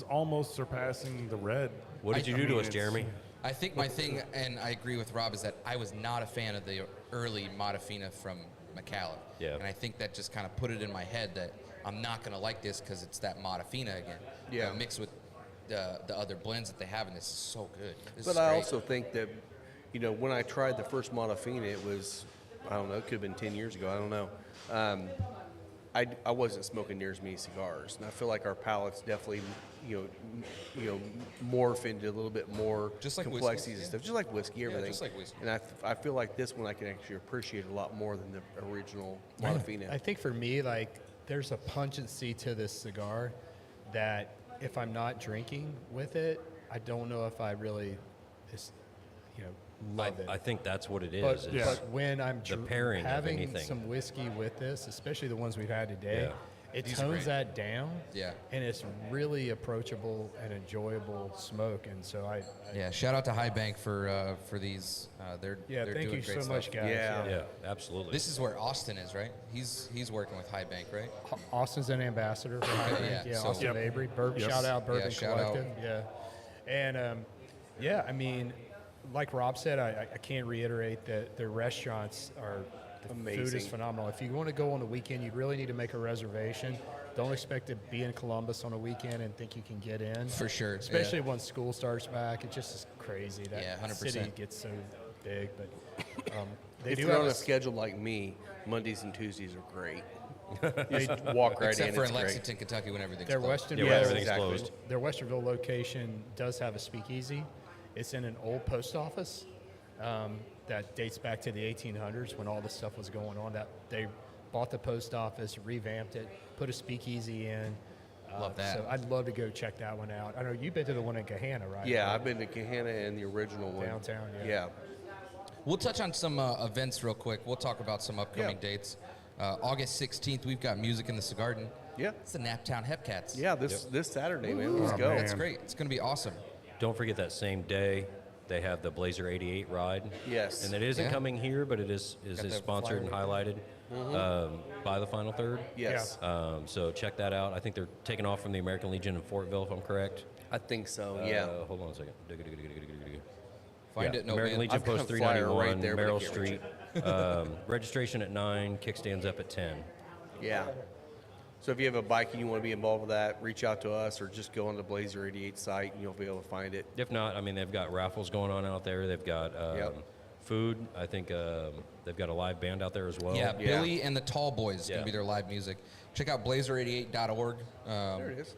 almost surpassing the red. What did you I do to mean, us, it's- Jeremy? I think my thing, and I agree with Rob, is that I was not a fan of the early Modafina from Micallef. Yeah. And I think that just kind of put it in my head that I'm not going to like this because it's that Modafina again. Yeah. Mixed with the other blends that they have, and this is so good. This But is I great. also think that, when I tried the first Modafina, it was, I don't know, it could have been 10 years ago. I don't know. I wasn't smoking near as many cigars, and I feel like our palates definitely, morph into a little bit more Just like whiskey, complexities and yeah. stuff, just like whiskey, everything. just like whiskey. And I feel like this one I can actually appreciate a lot more than the original Modafina. I think for me, like, there's a pungency to this cigar that if I'm not drinking with it, I don't know if I really just, love it. I think that's what it is. But, is Yeah. but when I'm the pairing of having anything. some whiskey with this, especially the ones we've had today, Yeah. it These are tones great. that down. Yeah. And it's really approachable and enjoyable smoke. And so I Yeah, shout out to High Bank for these. They're thank doing you great so much, stuff. guys. Yeah. Yeah, absolutely. This is where Austin is, right? He's working with High Bank, right? Austin's an ambassador for High Yeah, Bank. Yeah, so- Austin Yep. Avery. Yes. Shout out Bourbon shout out. Collective. Yeah. And I mean, like Rob said, I can't reiterate that the restaurants are the food is Amazing. phenomenal. If you want to go on the weekend, you really need to make a reservation. Don't expect to be in Columbus on a weekend and think you can get in. For sure, yeah. Especially once school starts back. It just is crazy. That Yeah, 100%. city gets so big. But they If do you're have on a a schedule like me, Mondays and Tuesdays are great. You walk right Except in, for it's in great. Lexington, Kentucky, when everything's Their closed. Western, Yeah, when everything's closed. Their Westerville location does have a speakeasy. It's in an old post office that dates back to the 1800s when all this stuff was going on. That they bought the post office, revamped it, put a speakeasy in. Love that. So I'd love to go check that one out. I know you've been to the one in Gahanna, right? Yeah, I've been to Gahanna and the original one. Downtown, yeah. Yeah. We'll touch on some events real quick. We'll talk about some upcoming Yeah. dates. August 16th, we've got music in the Cigar Garden. Yeah. It's the Naptown Hepcats. Yeah, this Saturday, man. Let's go. That's great. It's going to be awesome. Don't forget that same day they have the Blazer 88 ride. Yes. And it isn't Yeah. coming here, but it is the sponsored and highlighted by the Final Third. Yes. So check that out. I think they're taking off from the American Legion in Fortville, if I'm correct. I think so, yeah. Hold on a second. Find it, no American man. Legion I've got Post a flyer 391, right there, but I Merrill can't reach Street. Registration at 9, kickstands up at 10. Yeah. So if you have a bike and you want to be involved with that, reach out to us or just go on the Blazer 88 site and you'll be able to find it. If not, I mean, they've got raffles going on out there. They've got food. I think they've got a live band out there as well. Yeah, Yeah. Billy and the Tall Boys is going Yeah. to be their live music. Check out blazer88.org. There it is.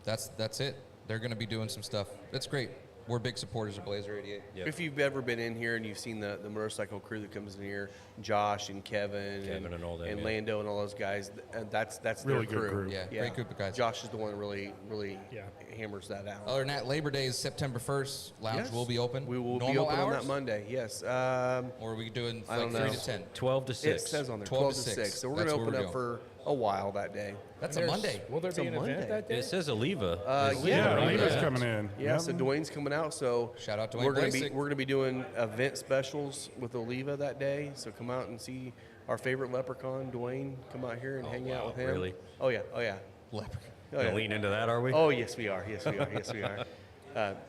That's it. They're going to be doing some stuff. That's great. We're big supporters of Blazer 88. Yep. If you've ever been in here and you've seen the motorcycle crew that comes in here, Josh and Kevin and all them, and yeah. Lando and all those guys, that's Really their good crew. group. Yeah, great group of guys. Josh is the one that really Yeah. hammers that out. Other than that, Labor Day is September 1st. Lounge Yes. will be open. We will be Normal open on hours? that Monday. Yes. Or are we doing I like don't 3 know. to 10? 12 to 6. It says on there 12 12 to to 6. 6. So we're That's going to what open we're up for a while that day. That's a Monday. Will there It's be a an event Monday. that day? It says Oliva. Yeah, Oliva's yeah. coming in. Yeah, Yep. so Dwayne's coming out. So Shout out Dwayne we're gonna Blasek. be doing event specials with Oliva that day. So come out and see our favorite leprechaun, Dwayne. Come out here and hang out with him. Really? Oh yeah, oh yeah, Leprechaun. oh Gonna yeah. lean into that, are we? Oh yes, we are. Yes, we are. Yes, we are.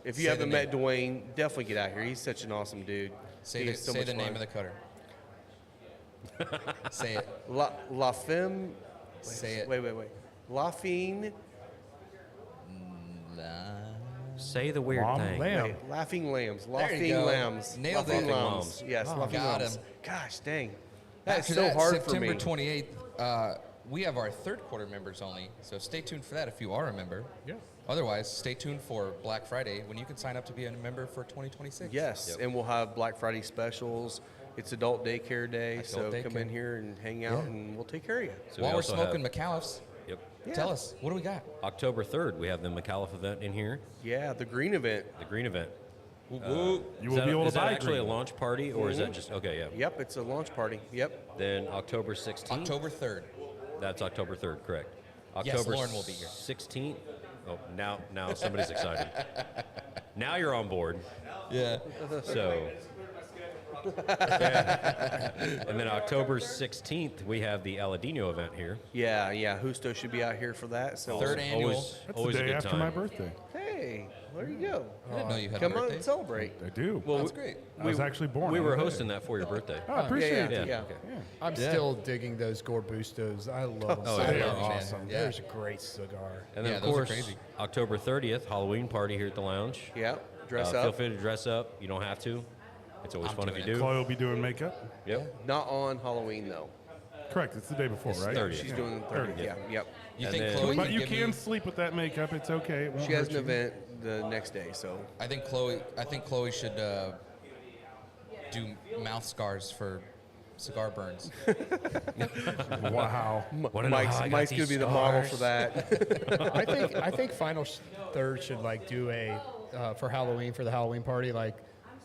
If you Say haven't the met Dwayne, definitely get out here. He's such an awesome dude. Say He is so much the name fun. of the cutter. Say it. La Femme. Say it. Wait. La Fine. Say the weird Lamb. thing. Lamb. Wait, Laughing Lambs. There you Laughing go. Lambs. Nailed Laughing it. Lambs. Yes, Laughing got Lambs. him. Gosh, dang. That's After so that, hard September for me. 28th, we have our third quarter members only. So stay tuned for that if you are a member. Yeah. Otherwise, stay tuned for Black Friday when you can sign up to be a member for 2026. Yes, Yep. and we'll have Black Friday specials. It's adult daycare day, so Adult come daycare. in here and hang out, Yeah. and we'll take care of you. So we While we're also smoking have- Micallefs, Yep. tell us, what do we got? October 3rd, we have the Micallef event in here, Yeah, the green event. the green event. You Is will that, be able is to that buy actually green. a launch party, or is that just okay? Yeah. Yep, it's a launch party. Yep. Then October 16th. October 3rd. That's October 3rd, correct. Yes, October Lauren will be here. 16th. Oh, now somebody's excited. Now you're on board. Yeah. So. And then October 16th, we have the Aladino event here. Yeah. Justo should be out here for that. So Third annual. Always, That's always the a day good after time. my birthday. Hey, there you go. I didn't know you had Come a on birthday. and celebrate. I do. Well, That's great. I was actually born. we on were the day. hosting that for your birthday. Oh, I appreciate yeah, it. yeah. Okay. I'm still digging those Gorbustos. I love them. Oh, so yeah. much. They're awesome. Yeah. There's a great cigar. And then, Yeah, of those are course, crazy. October 30th, Halloween party here at the lounge. Yeah, dress Feel up. free to dress up. You don't have to. It's always I'm fun if doing you it. do. Chloe will be doing makeup. Yep. Not on Halloween though. Correct. It's the day before, right? 30th. She's doing the 30th. Yeah. Yep. You And think then- Chloe But could you give can me- sleep with that makeup. It's okay. It won't She has hurt an you. event the next day, so I think Chloe should do mouth scars for cigar burns. Wow. Wanna know how I got Mike's these gonna be the model for scars? that. I think Final Third should like do a for Halloween for the Halloween party like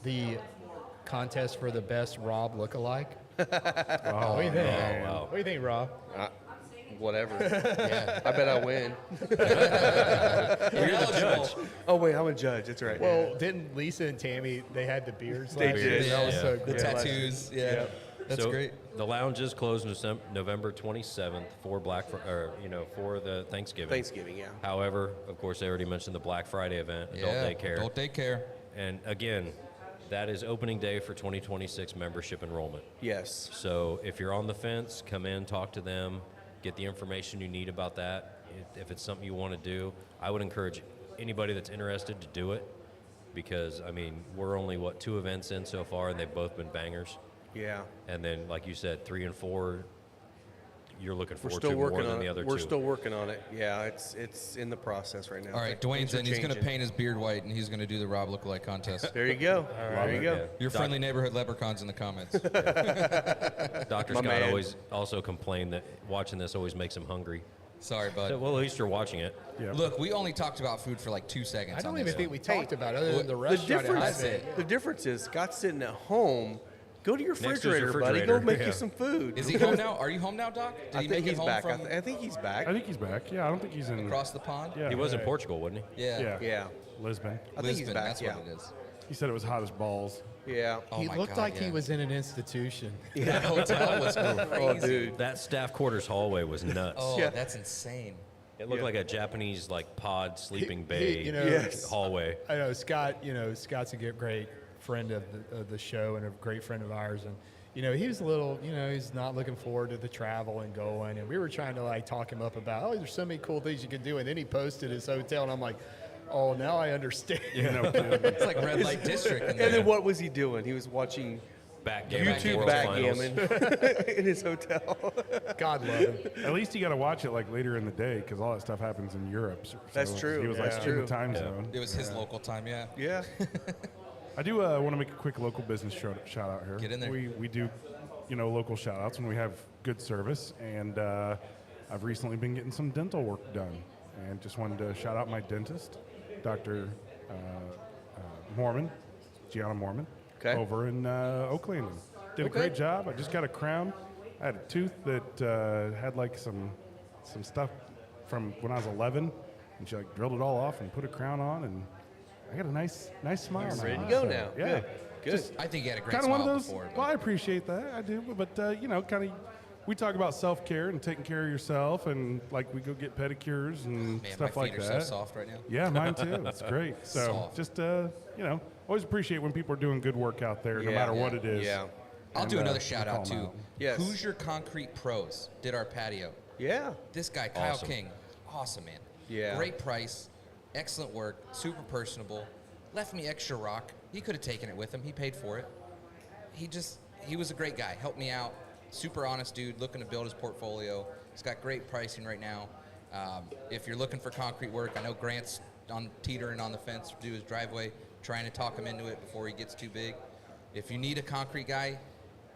the contest for the best Rob lookalike. Oh, What do you think? wow. What do you think, Rob? Whatever. Yeah. I bet I win. You're eligible. Oh wait, I'm a judge. That's right. Well, didn't Lisa and Tammy they had the beards? They last did. year? That was Yeah. so The great. tattoos. Yeah. That's So great. The lounge is closed November 27th for for the Thanksgiving. Thanksgiving, yeah. However, of course, I already mentioned the Black Friday event, adult Yeah. daycare. Adult daycare. And again, that is opening day for 2026 membership enrollment. Yes. So if you're on the fence, come in, talk to them, get the information you need about that. If it's something you want to do, I would encourage anybody that's interested to do it because, I mean, we're only, 2 events in so far, and they've both been bangers. Yeah. And then, like you said, 3 and 4, you're looking We're forward still to more working than on the it. other We're 2. still working on it. Yeah, it's in the process right now. All right, Things Dwayne's are in. He's going to changing. paint his beard white, and he's going to do the Rob lookalike contest. There you go. There you go. Yeah. Your friendly neighborhood leprechauns in the comments. Dr. My Scott man. always also complained that watching this always makes him hungry. Sorry, bud. So, well, at least you're watching it. Yeah. Look, we only talked about food for like 2 seconds. I don't on even this think one. we talked about it other than the The restaurant. it difference, has it. the difference is Scott's sitting at home Go to your Next to his refrigerator, buddy. Go refrigerator, make yeah. you some food. Is he home now? Are you home now, Doc? Did I he think make it he's home back. from I think he's back. I think he's back. Yeah, I don't think he's in. across the pond? Yeah, He was in Portugal, wasn't he? Yeah. yeah, Yeah. Lisbon. I think he's Lisbon, back. that's yeah. what it is. He said it was hot as balls. Yeah. Oh He my looked God, like he yeah. was in an institution. That hotel was crazy. Oh, dude. That staff quarters hallway was nuts. Oh, Yeah. that's insane. It looked like a Japanese like pod sleeping He- bay you know, Yes. hallway. I know Scott. You know, Scott's a great friend of the show and a great friend of ours. And you know, he was a little. You know, he's not looking forward to the travel and going. And we were trying to like talk him up about, oh, there's so many cool things you can do. And then he posted his hotel, and I'm like, oh, now I understand. You know, It's like red light district in And there. then what was he doing? He was watching Backgammon. YouTube World backgammon Finals. in his hotel. God love him. at least you got to watch it like later in the day because all that stuff happens in Europe. So That's true. He was like That's in the true. time Yeah. zone. It was his local time, yeah. Yeah. I do want to make a quick local business shout out here. Get in there. We do, you know, local shout outs when we have good service, and I've recently been getting some dental work done, and just wanted to shout out my dentist, Dr. Mormon, Gianna Mormon, Okay. over in Oak Landing. Did a great job. I just got a crown. I had a tooth that had like some stuff from when I was 11, and she like drilled it all off and put a crown on, and I got a nice smile. Ready to now. go So, now. Yeah. Good. Good. Just I think he had a great kind of smile one of those. before. Well, I appreciate that. I do, but you know, kind of. We talk about self-care and taking care of yourself, and like we go get pedicures and Man, stuff my like feet are that. so soft right now. Yeah, mine too. It's great. So Soft. just you know, always appreciate when people are doing good work out there, no Yeah. matter what it is. Yeah. I'll And, do another we shout call out 'em too. out. Yes. Hoosier Concrete Pros did our patio. Yeah. This guy, Kyle Awesome. King, awesome man. Yeah. Great price, excellent work, super personable. Left me extra rock. He could have taken it with him. He paid for it. He was a great guy. Helped me out. Super honest dude, looking to build his portfolio. He's got great pricing right now. If you're looking for concrete work, I know Grant's teetering on the fence to do his driveway, trying to talk him into it before he gets too big. If you need a concrete guy,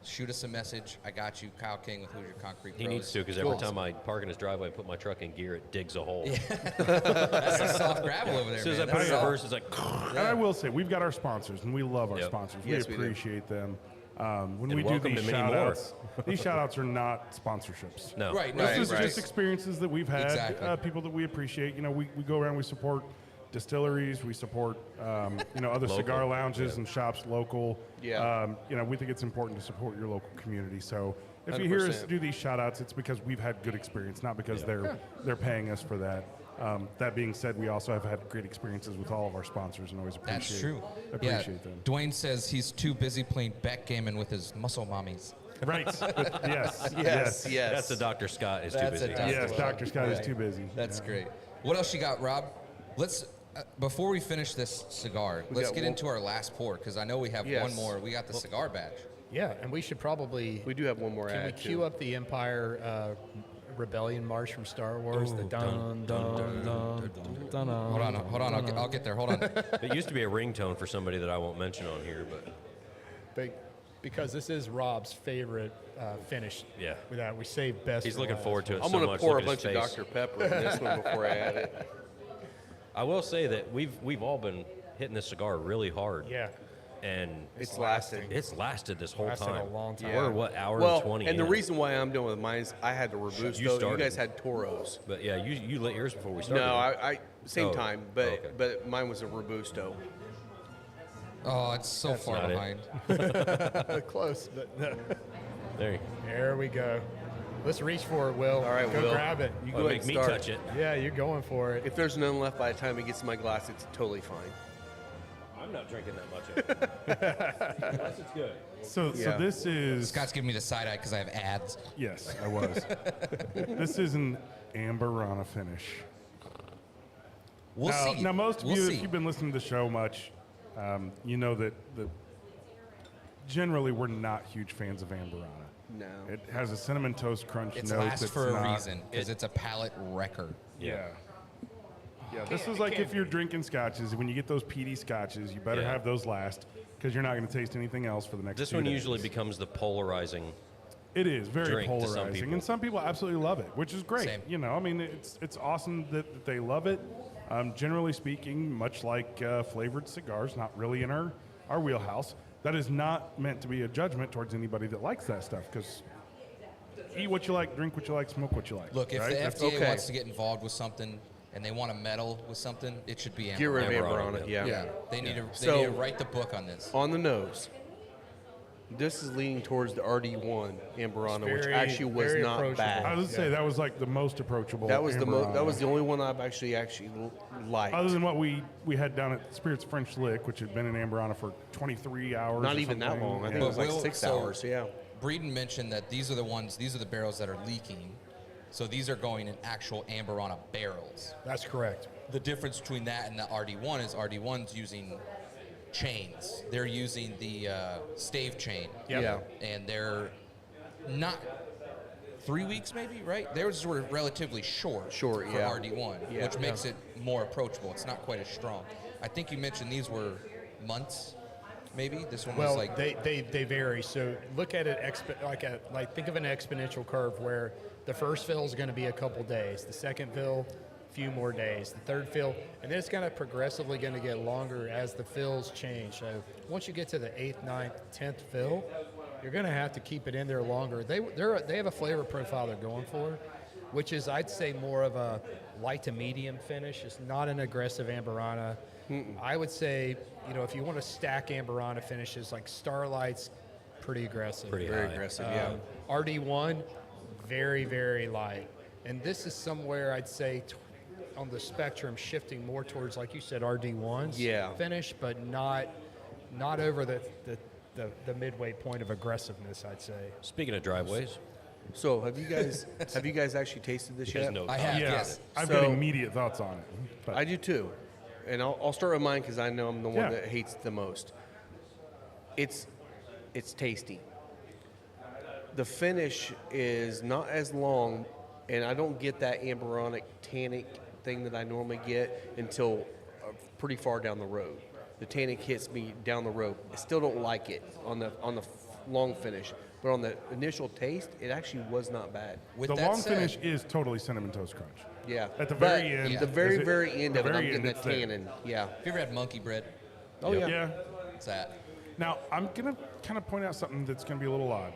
shoot us a message. I got you, Kyle King with Hoosier Concrete He Pros. needs to because every time I park in his driveway and put my truck in gear, it digs a hole. That's some soft gravel over there, As soon as I man. put it That's in soft. reverse, it's like. And I will say, we've got our sponsors, and we love our Yep. sponsors. Yes, we we do. appreciate them. When And we do welcome these to many shout more. outs, these shout outs are not sponsorships. No. Right, This no, is right. just experiences that we've had, Exactly. people that we appreciate. You know, we go around, we support distilleries, we support, you know, other Local. cigar lounges and shops local. Yeah. You know, we think it's important to support your local community. So if you hear us 100%. do these shout outs, it's because we've had good experience, not because they're paying us for that. That being said, we also have had great experiences with all of our sponsors and always appreciate That's true. Appreciate them. Dwayne says he's too busy playing backgammon with his muscle mommies. Right. Yes. Yes. Yes. That's the Dr. Scott is too That's a busy. Dr. Yes, Dr. Scott is too busy. That's Yeah. great. What else you got, Rob? Let's before we finish this cigar, let's got get one- into our last pour because I know we have Yes. one more. We got the cigar batch. Yeah, and we should probably. We do have one more Can we ad, cue too. up the Empire Rebellion March from Star Wars? The dun dun dun dun dun. Hold on. I'll get there. Hold on. It used to be a ringtone for somebody that I won't mention on here, but Because this is Rob's favorite finish. Yeah. With that, we save best. he's for looking last. forward to it I'm so going much. to pour a Look at his bunch of face. Dr. Pepper in this one before I add it. I will say that we've all been hitting this cigar really hard. Yeah. And It's lasting. it's lasted this whole Lasted time. a long time. We're what, hour Well, and 20 and the in. reason why I'm doing with mine is I had the Robusto. You started. guys had Toros. But yeah, you lit yours before we started. No, I same Oh, time, but okay. but mine was a Robusto. Oh, it's so far not it. behind. Close, but no. There you There we go. Let's reach for it, Will. All right, go Will. grab it. You go. go ahead Make and me start. touch it. Yeah, you're going for it. If there's none left by the time it gets to my glass, it's totally fine. I'm not drinking that much of it. Unless it's good. So Yeah. this is Scott's giving me the side eye because I have ads. yes, I was. This is an Amberana finish. We'll see. Now, most of We'll you, see. if you've been listening to the show much, you know that generally we're not huge fans of Amberana. No. It has a cinnamon toast crunch It's note. last that's for a not- reason because it's a palate wrecker. Yeah. Yeah, this is like if you're drinking scotches, when you get those peaty scotches, you better Yeah. have those last because you're not going to taste anything else for the next This few one days. usually becomes the polarizing. It is very drink to some polarizing, people. and some people absolutely love it, which is great. Same. You know, I mean, it's awesome that they love it. Generally speaking, much like flavored cigars, not really in our wheelhouse. That is not meant to be a judgment towards anybody that likes that stuff, because eat what you like, drink what you like, smoke what you like. Look, if right? the That's- FDA wants to get involved with something and they want to meddle with something, it should be Get rid of Amberana. Amberana, yeah. Yeah, they need to So- need to write the book on this. On the nose, this is leaning towards the RD1 Amberana, which very- actually was very not approachable. I bad. was gonna say that was like the most approachable. That was Amberana. that was the only one I've actually liked. Other than what we had down at Spirits French Lick, which had been in Amberana for 23 hours. Not or even that something. long. I think Yeah. it was like Will- 6 so- hours. Yeah. Breeden mentioned that these are the barrels that are leaking. So these are going in actual Amberana barrels. That's correct. The difference between that and the RD1 is RD1's using chains. They're using the stave chain. Yep. Yeah. And they're not 3 weeks maybe, right? Theirs were relatively short Short, for yeah. RD1, Yeah. which makes it more approachable. It's not quite as strong. I think you mentioned these were months, maybe? This one was Well, like... they vary. So look at it think of an exponential curve where the first fill is going to be a couple days, the second fill, a few more days, the third fill, and then it's kind of progressively going to get longer as the fills change. So once you get to the 8th, 9th, 10th fill, you're going to have to keep it in there longer. They have a flavor profile they're going for, which is, I'd say, more of a light to medium finish. It's not an aggressive Amberana. I would say, if you want to stack Amberana finishes, like Starlight's pretty aggressive. Pretty Very high. aggressive. Yeah. RD1, very, very light. And this is somewhere I'd say on the spectrum shifting more towards, like you said, RD1's Yeah. finish, but not over the midway point of aggressiveness, I'd say. Speaking of driveways, So have you guys actually tasted this because yet? no I have, Yeah, yes. I've So- got immediate thoughts on it. But I do too, and I'll start with mine because I know I'm the one Yeah. that hates it the most. It's tasty. The finish is not as long, and I don't get that amberonic tannic thing that I normally get until pretty far down the road. The tannic hits me down the road. I still don't like it on the long finish, but on the initial taste, it actually was not bad. With the that long said, finish is totally Cinnamon Toast Crunch. Yeah. At the But very end, the very is it- very end the of it, I'm very getting end, that it's there. tannin. Yeah. have you ever had monkey bread? Oh yeah. Yeah. What's that? Now, I'm going to kind of point out something that's going to be a little odd.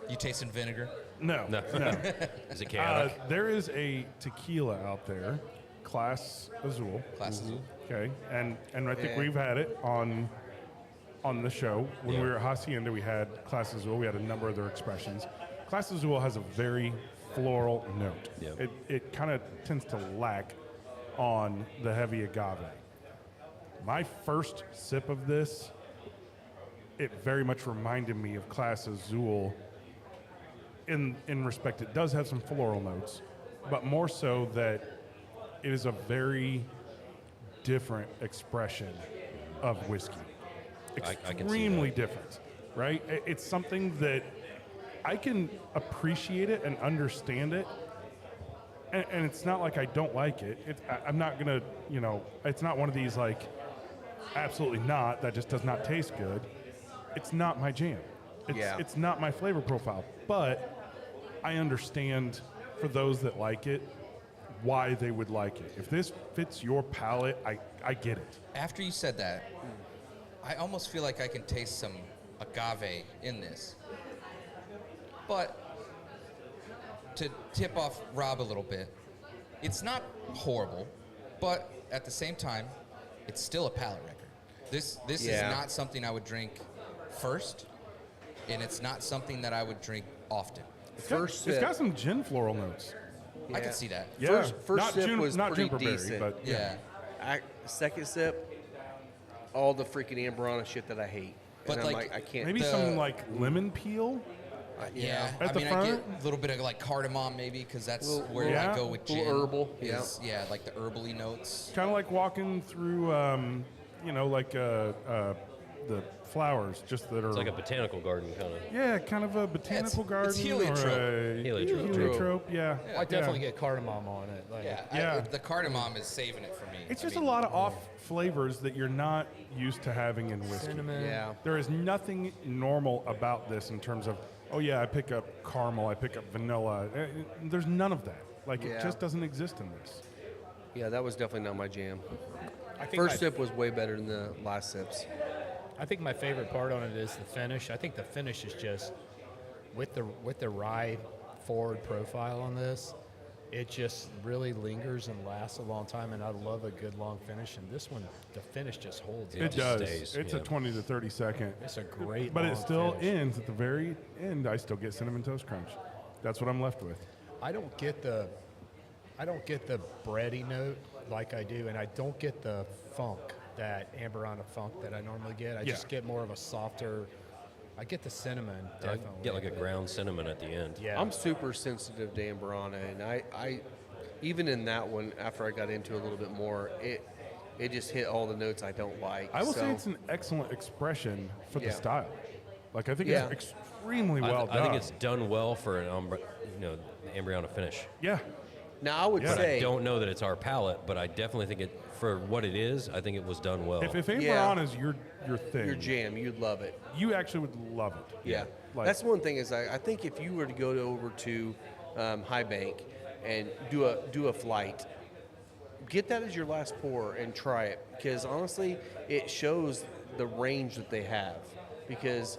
You tasting vinegar? No. No. no. is it chaotic? There is a tequila out there, Class Azul. Classes. Okay, and I think Yeah. we've had it on the show. When Yeah. we were at Hacienda, we had Class Azul. We had a number of their expressions. Class Azul has a very floral note. Yeah. It kind of tends to lack on the heavy agave. My first sip of this, it very much reminded me of Class Azul in respect. It does have some floral notes, but more so that it is a very different expression of whiskey. I can see Extremely that. different, right? It's something that I can appreciate it and understand it, and it's not like I don't like it. I'm not gonna, it's not one of these like, absolutely not, that just does not taste good. It's not my jam. It's not my flavor profile, but I understand for those that like it, why they would like it. If this fits your palate, I get it. After you said that, I almost feel like I can taste some agave in this. But to tip off Rob a little bit, it's not horrible, but at the same time, it's still a palate wrecker. This is Yeah. not something I would drink first, and it's not something that I would drink often. First It's sip. got some gin floral notes. I can see that. Yeah, First not sip was not pretty juniper berry, decent. but Yeah. Second sip, all the freaking Amberana shit that I hate. But And I'm like- I can't. maybe The- some like lemon peel. Yeah, At I the mean, I front? get a little bit of like cardamom maybe because that's where yeah. I go with Little gin. herbal, is, yeah, like the herbally notes. Kind of like walking through, the flowers, just that are. It's like a botanical garden kind of. yeah, kind of a botanical garden. it's heliotrope. Or a Heliotrope. heliotrope, yeah. I definitely get cardamom on it. Like, Yeah, Yeah. the cardamom is saving it for me. It's I just mean, a lot of off flavors that you're not used to having in whiskey. cinnamon. Yeah. There is nothing normal about this in terms of, oh yeah, I pick up caramel, I pick up vanilla. There's none of that. Like, Yeah. it just doesn't exist in this. Yeah, that was definitely not my jam. I think First sip was way better than the last sips. I think my favorite part on it is the finish. I think the finish is just with the rye forward profile on this. It just really lingers and lasts a long time, and I love a good long finish. And this one, the finish just holds. It just does. stays, It's yeah. a 20 to 30 second. It's a great. But it long still finish. ends at the very end. I still get Cinnamon Toast Crunch. That's what I'm left with. I don't get the bready note like I do, and I don't get the funk, that Amberana funk that I normally get. I Yeah. just get more of a softer. I get the cinnamon, I definitely. get like a ground cinnamon at the end. Yeah. I'm super sensitive to Amberana, and I even in that one, after I got into it a little bit more, it just hit all the notes I don't like. I will say So, it's an excellent expression for the Yeah. style. Like, I think Yeah. it's extremely well done. I think it's done well for an Ambriana finish. Yeah. now I would Yeah. But say I don't know that it's our palate, but I definitely think it, for what it is, I think it was done well. If Yeah. Amberana is your thing, your jam, you'd love it. you actually would love it. Yeah, Like- that's one thing is I think if you were to go over to High Bank and do a flight, get that as your last pour and try it, because honestly, it shows the range that they have, because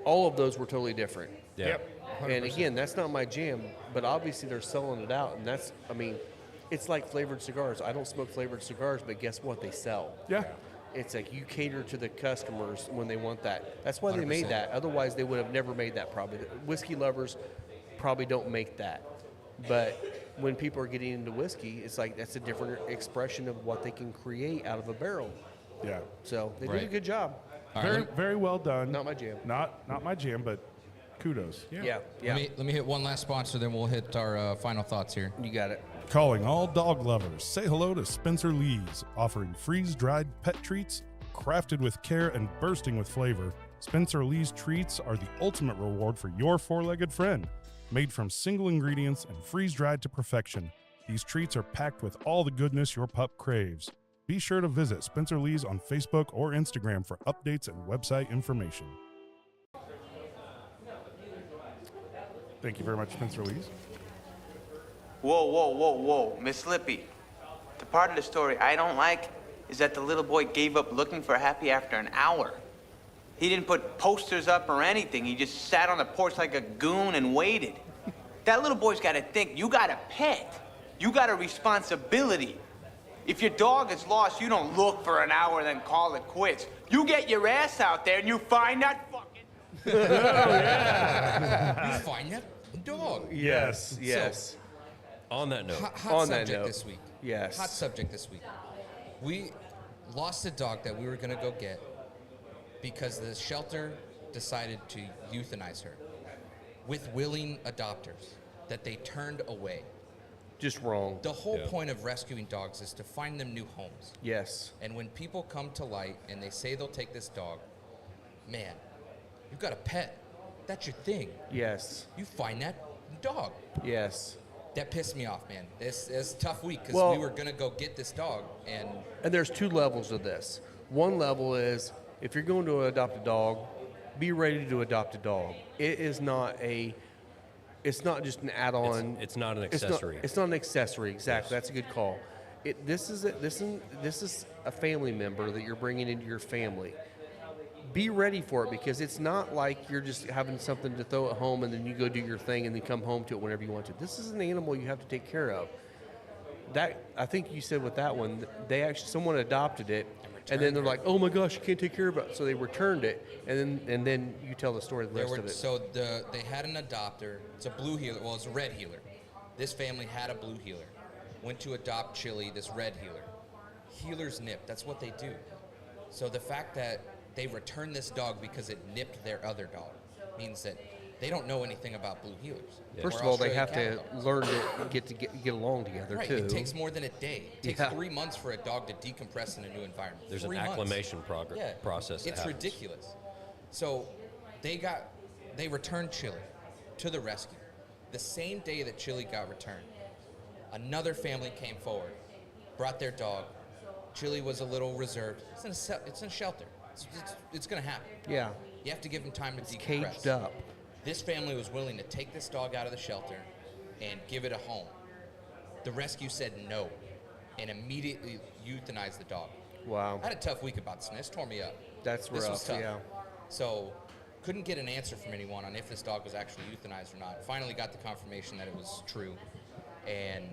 all of those were totally different. yeah. Yep. And 100%. again, that's not my jam, but obviously they're selling it out, and that's, I mean, it's like flavored cigars. I don't smoke flavored cigars, but guess what? They sell. Yeah. It's like you cater to the customers when they want that. That's why they made 100%. that. Otherwise, they would have never made that probably. Whiskey lovers probably don't make that. But when people are getting into whiskey, it's like that's a different expression of what they can create out of a barrel. Yeah. So they did a Right. good job. All right, Very, very well done. Not my jam. Not my jam, but kudos. Yeah. Let me hit one last sponsor, then we'll hit our final thoughts here. You got it. Calling all dog lovers, say hello to Spencer Lee's, offering freeze-dried pet treats, crafted with care and bursting with flavor. Spencer Lee's treats are the ultimate reward for your four-legged friend. Made from single ingredients and freeze-dried to perfection, these treats are packed with all the goodness your pup craves. Be sure to visit Spencer Lee's on Facebook or Instagram for updates and website information. Thank you very much, Spencer Lee's. Whoa, whoa, whoa, whoa, Miss Lippy. The part of the story I don't like is that the little boy gave up looking for Happy after an hour. He didn't put posters up or anything. He just sat on the porch like a goon and waited. That little boy's got to think, you got a pet. You got a responsibility. If your dog is lost, you don't look for an hour and then call it quits. You get your ass out there and you find that fucking... You find that dog. Yes. Yes. On that note, Hot On that subject note, this week. yes. Hot subject this week. We lost a dog that we were going to go get because the shelter decided to euthanize her with willing adopters that they turned away. Just wrong. The whole Yeah. point of rescuing dogs is to find them new homes. Yes. And when people come to light and they say they'll take this dog, man, you've got a pet. That's your thing. Yes. You find that dog. Yes. That pissed me off, man. It's a tough week because Well- we were going to go get this dog. And And there's two levels of this. One level is if you're going to adopt a dog, be ready to adopt a dog. It is not it's not just an add-on. it's not an It's accessory. It's not an accessory. Exactly. That's a good call. This is a family member that you're bringing into your family. Be ready for it, because it's not like you're just having something to throw at home and then you go do your thing and then come home to it whenever you want to. This is an animal you have to take care of. That, I think you said with that one, they actually, someone adopted it, and then they're like, "Oh my gosh, you can't take care of it," so they returned it, and then you tell the story, the there rest were of it. they had an adopter. It's a blue healer. Well, it's a red healer. This family had a blue healer. Went to adopt Chili, this red healer. Healers nip. That's what they do. So the fact that they returned this dog because it nipped their other dog means that they don't know anything about blue healers. First or of all, they Australian have to cattle dogs. learn to get along together Right, too. it takes more than a day. It takes Yeah. 3 months for a dog to decompress in a new environment. There's an 3 months. acclimation process that It's happens. ridiculous. So they returned Chili to the rescue. The same day that Chili got returned, another family came forward, brought their dog. Chili was a little reserved. It's in a shelter. It's going to happen. Yeah, You have to give him time to decompress. caged up. This family was willing to take this dog out of the shelter and give it a home. The rescue said no and immediately euthanized the dog. Wow. I had a tough week about this, and this tore me up. That's This rough. was tough. Yeah. So couldn't get an answer from anyone on if this dog was actually euthanized or not. Finally got the confirmation that it was true. And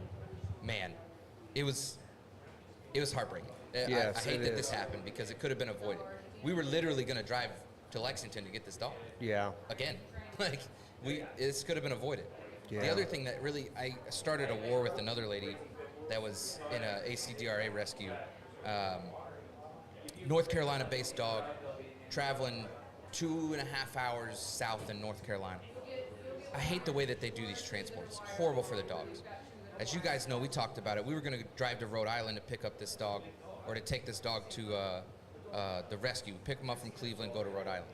man, it was heartbreaking. Yes, I hate it that is. this happened because it could have been avoided. We were literally going to drive to Lexington to get this dog. Yeah. Again, like this could have been avoided. Yeah. The other thing that really, I started a war with another lady that was in a ACDRA rescue. North Carolina-based dog, traveling 2.5 hours south in North Carolina. I hate the way that they do these transports. Horrible for the dogs. As you guys know, we talked about it. We were going to drive to Rhode Island to pick up this dog, or to take this dog to the rescue. Pick him up from Cleveland, go to Rhode Island.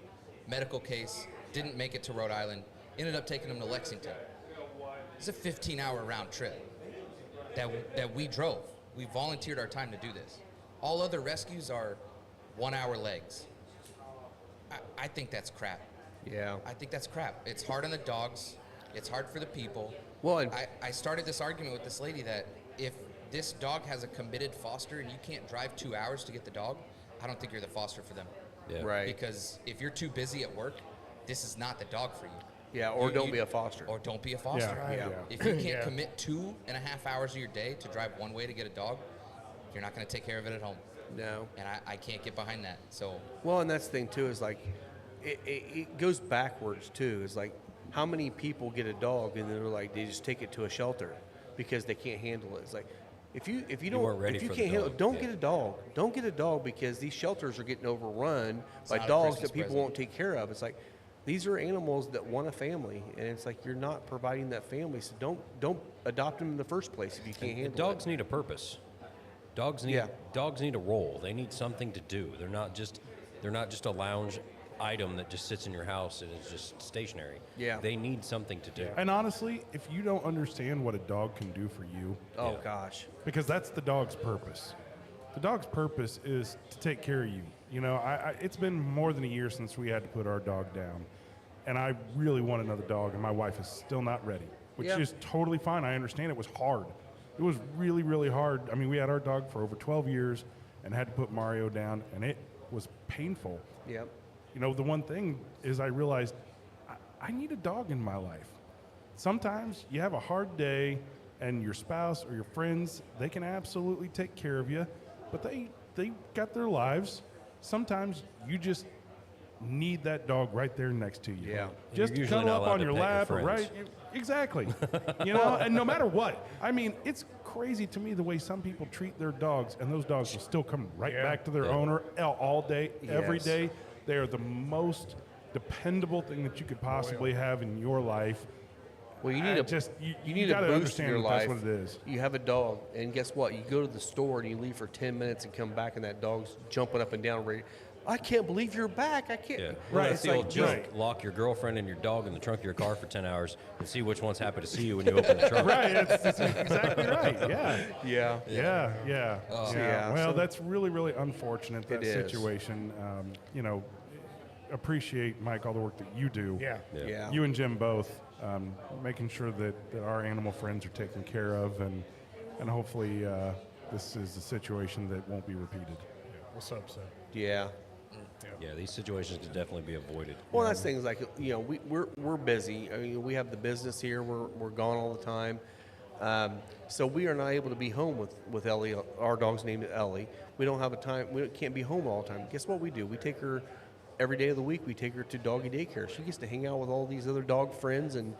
Medical case, didn't make it to Rhode Island. Ended up taking him to Lexington. It's a 15-hour round trip that we drove. We volunteered our time to do this. All other rescues are 1-hour legs. I think that's crap. Yeah. I think that's crap. It's hard on the dogs. It's hard for the people. Well, and I started this argument with this lady that if this dog has a committed foster and you can't drive 2 hours to get the dog, I don't think you're the foster for them. Yeah. right. Because if you're too busy at work, this is not the dog for you. Yeah, or You- don't you- be a foster. Or don't be a foster. Yeah, Yeah. If you can't Yeah. commit 2.5 hours of your day to drive one way to get a dog, you're not going to take care of it at home. No. And I can't get behind that. So Well, and that's the thing too, is like it goes backwards too. It's like how many people get a dog and they're like they just take it to a shelter because they can't handle it. It's like if you don't weren't ready if you for the can't handle dog. it, don't Yeah. get a dog. Don't get a dog because these shelters are getting overrun by not a dogs Christmas that people present. won't take care of. It's like these are animals that want a family, and it's like you're not providing that family. So don't adopt them in the first place if you can't handle Dogs it. need a purpose. Dogs need Yeah. a role. They need something to do. They're not just a lounge item that just sits in your house and is just stationary. Yeah. They need something to do. And honestly, if you don't understand what a dog can do for you, Oh Yeah. gosh. because that's the dog's purpose. The dog's purpose is to take care of you. You know, it's been more than a year since we had to put our dog down, and I really want another dog, and my wife is still not ready, which Yeah. is totally fine. I understand it was hard. It was really, really hard. I mean, we had our dog for over 12 years and had to put Mario down, and it was painful. Yep. You know, the one thing is I realized I need a dog in my life. Sometimes you have a hard day and your spouse or your friends, they can absolutely take care of you, but they got their lives. Sometimes you just need that dog right there next to you. Yeah. Just You're usually cuddle not up allowed on to your pet your lap, or friends. right? Exactly. You know, and no matter what. I mean, it's crazy to me the way some people treat their dogs, and those dogs will still come right Yeah. back to their owner all day, every Yes. day. They are the most dependable thing that you could possibly have in your life. Well, you I need a just you need a gotta boost in understand your that life. that's what it is. You have a dog, and guess what? You go to the store and you leave for 10 minutes and come back, and that dog's jumping up and down. Ready. I can't believe you're back. I can't. Yeah. Right, Well, that's it's the like old joke. just- Lock your girlfriend and your dog in the trunk of your car for 10 hours and see which one's happy to see you when you open the trunk. Right, it's exactly right. Yeah. Yeah. Yeah. Yeah, Well, so- that's really, really unfortunate, that It is. situation. You know, appreciate, Mike, all the work that you do. Yeah. Yeah. Yeah. You and Jim both, making sure that our animal friends are taken care of, and hopefully this is a situation that won't be repeated. Let's hope so. Yeah. Yeah, these situations can definitely be avoided. Well, that's things like, you know, we're busy. I mean, we have the business here. We're gone all the time. So we are not able to be home with Ellie. Our dog's named Ellie. We don't have a time. We can't be home all the time. Guess what we do? We take her every day of the week. We take her to doggy daycare. She gets to hang out with all these other dog friends, and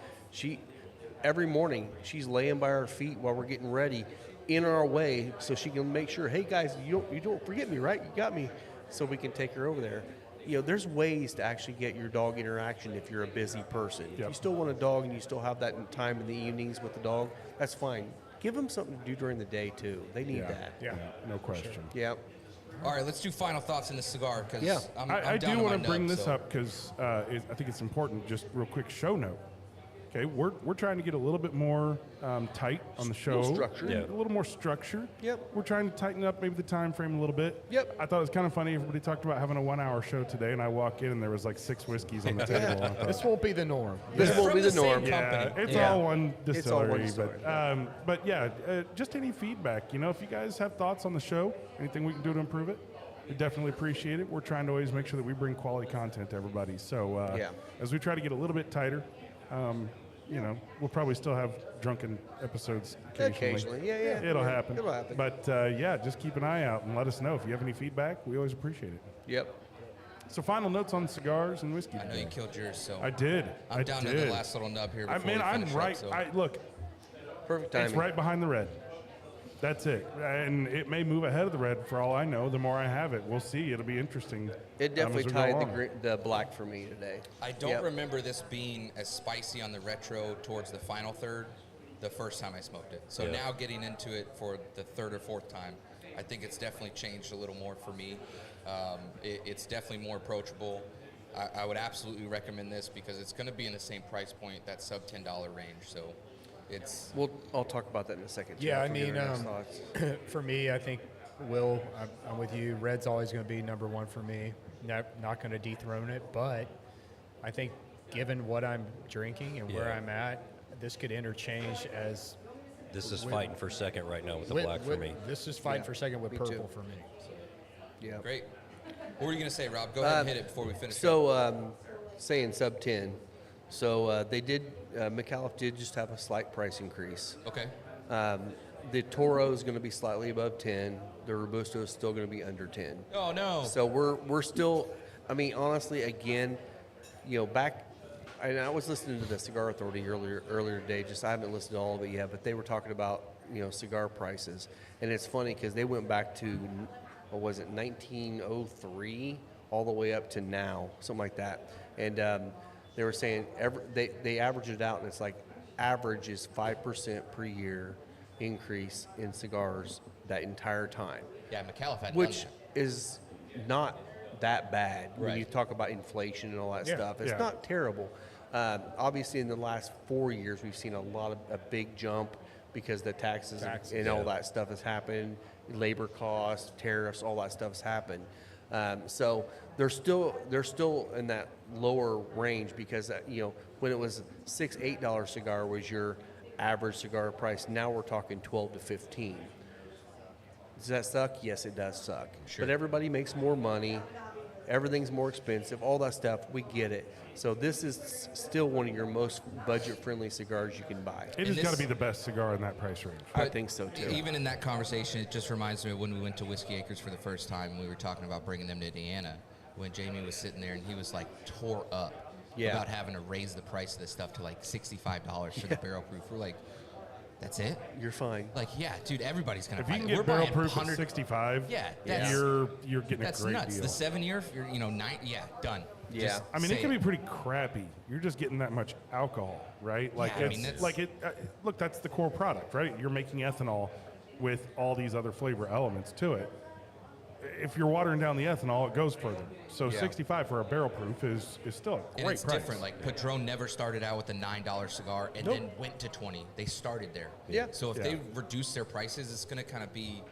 every morning she's laying by our feet while we're getting ready, in our way, so she can make sure, hey guys, you don't forget me, right? You got me, so we can take her over there. You know, there's ways to actually get your dog interaction if you're a busy person. If you still want a dog and you still have that time in the evenings with the dog, that's fine. Give them something to do during the day too. They need that. Yeah. No question. Yeah. all right, let's do final thoughts in the cigar because Yeah. I'm I down do to want my to bring nub, this so. up because I think it's important. Just real quick show note. Okay, we're trying to get a little bit more tight on the show. structure. Yeah. A little more structure. Yep. We're trying to tighten up maybe the time frame a little bit. Yep. I thought it was kind of funny. Everybody talked about having a 1-hour show today, and I walk in and there was like 6 whiskeys on the table. I thought, This won't be the norm. This won't From be the same norm. yeah, company. it's Yeah. all one It's all one distillery. distillery, But yeah, just any feedback. You know, if you guys have thoughts on the show, anything we can do to improve it, we definitely appreciate it. We're trying to always make sure that we bring quality content to everybody. So Yeah. as we try to get a little bit tighter, you know, we'll probably still have drunken episodes occasionally. Yeah. It'll happen. It'll happen. But yeah, just keep an eye out and let us know if you have any feedback. We always appreciate it. Yep. So final notes on cigars and whiskey. I know you killed yours, so I did. I'm I down did. to the last little nub here. I Before mean, we I'm finish right. Up, so. Look, Perfect it's timing. right behind the red. That's it. And it may move ahead of the red for all I know. The more I have it, we'll see. It'll be interesting. It definitely as we go tied along. the black for me today. I don't Yep. remember this being as spicy on the retro towards the final third the first time I smoked it. So Yeah. now getting into it for the third or fourth time, I think it's definitely changed a little more for me. It's definitely more approachable. I would absolutely recommend this because it's going to be in the same price point, that sub $10 range. So it's I'll talk about that in a second. too, Yeah, I after we get mean, our next thoughts. for me, I think Will, I'm with you. Red's always going to be number one for me. Not going to dethrone it, but I think given what I'm drinking and where Yeah. I'm at, this could interchange as This is fighting for second right now with the black for me. This is fighting Yeah, for second with me purple too. for me. So. Yeah. great. What were you going to say, Rob? Go ahead and hit it before we finish. up. So, saying sub 10. So they did. Micallef did just have a slight price increase. Okay. The Toro is going to be slightly above 10. The Robusto is still going to be under 10. Oh, no. So we're still. I mean, honestly, again, you know, back. And I was listening to the Cigar Authority earlier today. Just I haven't listened to all of it yet, but they were talking about cigar prices, and it's funny because they went back to what was it 1903 all the way up to now, something like that, and they were saying they averaged it out, and it's like average is 5% per year increase in cigars that entire time, Yeah, Micallef had which done is not that bad when Right. you talk about inflation and all that Yeah, stuff. It's yeah. not terrible. Obviously, in the last 4 years, we've seen a big jump because the taxes and all that stuff has happened, labor costs, tariffs, all that stuff has happened. So they're still in that lower range because when it was $6-8 cigar was your average cigar price. Now we're talking 12 to 15. Does that suck? Yes, it does suck. Sure. But everybody makes more money. Everything's more expensive. All that stuff, we get it. So this is still one of your most budget-friendly cigars you can buy. It has And got to this- be the best cigar in that price range. I But think so too. Even in that conversation, it just reminds me of when we went to Whiskey Acres for the first time and we were talking about bringing them to Indiana. When Jamie was sitting there and he was like tore up Yeah. about having to raise the price of this stuff to like $65 for the barrel proof. We're like, that's it? You're fine. Like, yeah, dude, everybody's gonna If buy you can it. We're get barrel buying proof at 100 65, Yeah, that's you're getting that's a great nuts. deal. The 7-year, you're 9, yeah, done. Yeah. Just I mean, say it can be pretty crappy. You're just getting that much alcohol, right? Like Yeah, I it's mean, that's- like it. Look, that's the core product, right? You're making ethanol with all these other flavor elements to it. If you're watering down the ethanol, it goes further. So Yeah. 65 for a barrel proof is still a great And it's price. different. Like Padron never started out with a $9 cigar and Nope. then went to 20. They started there. Yeah. So if Yeah. they reduce their prices, it's going to kind of be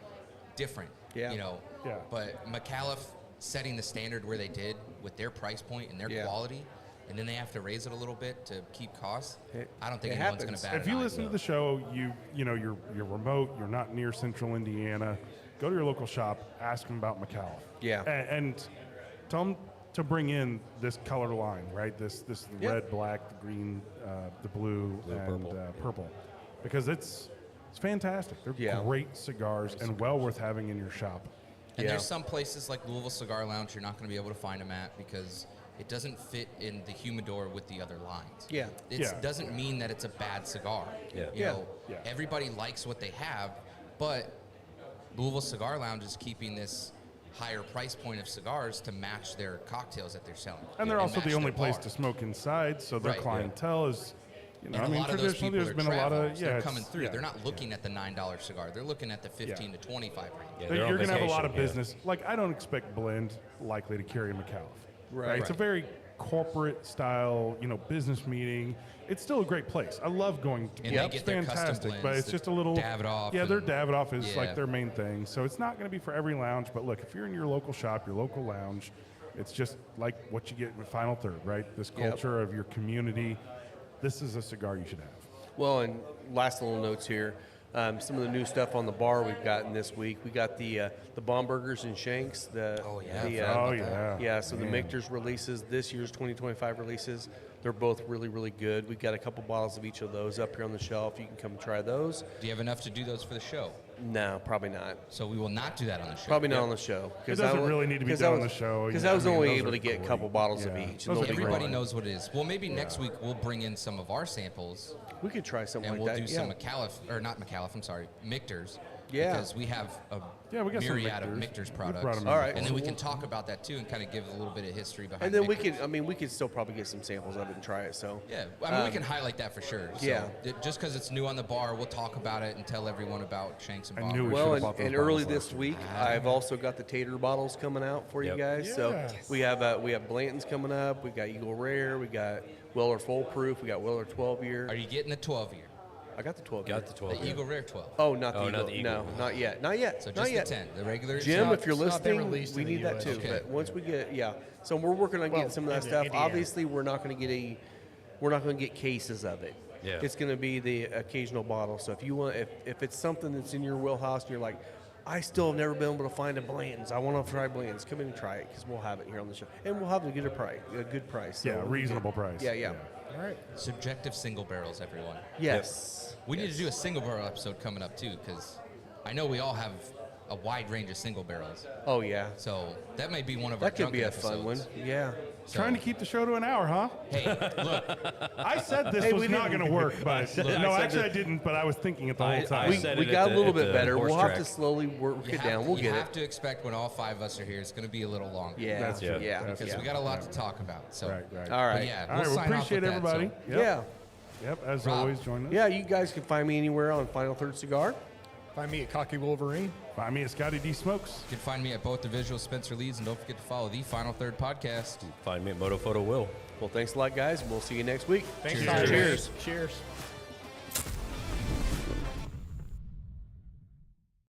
different. Yeah. You know. Yeah. But Micallef setting the standard where they did with their price point and their Yeah. quality, and then they have to raise it a little bit to keep costs. I don't think it anyone's going happens. to bat If an you eye. listen to the show, you're remote, you're not near central Indiana, go to your local shop, ask them about Micallef. Yeah. And tell them to bring in this color line, right? This Yeah. red, black, the green, the blue, and purple. purple, because it's fantastic. They're Yeah. great cigars and well worth having in your shop. And Yeah. there's some places like Louisville Cigar Lounge you're not going to be able to find them at because it doesn't fit in the humidor with the other lines. Yeah. It Yeah. doesn't mean that it's a bad cigar. Yeah. You know, Yeah. everybody likes what they have, but Louisville Cigar Lounge is keeping this higher price point of cigars to match their cocktails that they're selling. And they're also match the only their place bar. to smoke inside, so their Right. clientele is, And a lot of those traditionally people there's are been a lot travelers. of They're it's- coming through. yeah. They're not looking at the $9 cigar. They're looking at the 15 to 25 range. Yeah, You're they're on going to have a lot of vacation, yeah. business. Like, I don't expect Blend likely to carry Micallef. Right. It's a very corporate style, business meeting, it's still a great place. I love going to And it. they It's get their custom fantastic, but blends, it's the just a little Davidoff Yeah, their and- Davidoff is Yeah. like their main thing. So it's not going to be for every lounge, but look, if you're in your local shop, your local lounge, it's just like what you get in Final Third, right? This culture of your community. This is a cigar you should have. Well, and last little notes here. Some of the new stuff on the bar we've gotten this week. We got the Bomburgers and Shanks. Oh, yeah. So the Michter's releases, this year's 2025 releases, they're both really, really good. We've got a couple bottles of each of those up here on the shelf. You can come try those. Do you have enough to do those for the show? No, probably not. So we will not do that on the show. Probably not on the show. It doesn't really need to be done on the show. Because I was only those able are to get a great. couple bottles of Yeah. each. Those and are they'll be Everybody great. knows what it is. Well, maybe next week we'll bring in some of our samples We could try something and like we'll that. do some Micallef, or not Micallef, I'm sorry, Michter's. Yeah. Because we have a we got some myriad of Michter's. Michter's We brought products. them All right. And then So we can we'll- talk about that too and kind of give a little bit of history behind And then Michter's. we could still probably get some samples of it and try it. So Yeah, I mean, we can highlight that for sure. So yeah. Just because it's new on the bar, we'll talk about it and tell everyone about Shanks and I Bombers. knew we well, should've and, bought those and early bottles this last week, I've also got the tater bottles coming out for you Yep. guys. So Yes. we have Blanton's coming up. We got Eagle Rare. We got Weller Full Proof. We got Weller 12 year. Are you getting the 12 year? I got the 12 Got year. the 12. The Eagle Rare 12. Oh, not the Oh, Eagle. not the Eagle. No, not yet. Not yet. So not just yet. the 10. The regular is Jim, not- if you're it's not been listening, released we in the need that US too. yet. But once we get, so we're working on getting some of that in stuff. Indiana. Obviously, we're not going to get cases of it. Yeah. It's going to be the occasional bottle. So if you want, if it's something that's in your wheelhouse, and you're like, I still have never been able to find a Blanton's. I want to try Blanton's. Come in and try it because we'll have it here on the show, and we'll have a good price. So Yeah, reasonable price. Yeah. All right. subjective single barrels, everyone. Yes. We need to do a single barrel episode coming up too, because I know we all have a wide range of single barrels. Oh yeah. So that may be one of our That could be drunken a fun one. episodes. Yeah. So- Trying to keep the show to an hour, huh? Hey, look, I said this Hey, was we not didn't- going to work, but no, actually I didn't. But I was thinking it the whole time. We, said we it at got the- a little at bit the better. horse We'll have track. to slowly work you it have, down. We'll you get have it. to expect when all 5 of us are here, it's going to be a little longer. Yeah. That's true. Yeah. That's Because true. we got a lot to talk about. So, Right. All but right. yeah, All we'll right, we sign off appreciate with that, everybody. so- Yep. Yeah. Yep. As Rob. always, join us. Yeah, you guys can find me anywhere on Final Third Cigar. Find me at Cocky Wolverine. Find me at Scotty D Smokes. You can find me at both the Visual Spencer Leeds, and don't forget to follow the Final Third podcast. Find me at Moto Photo Will. Well, thanks a lot, guys. We'll see you next week. Thanks, Cheers. guys. Cheers. Cheers.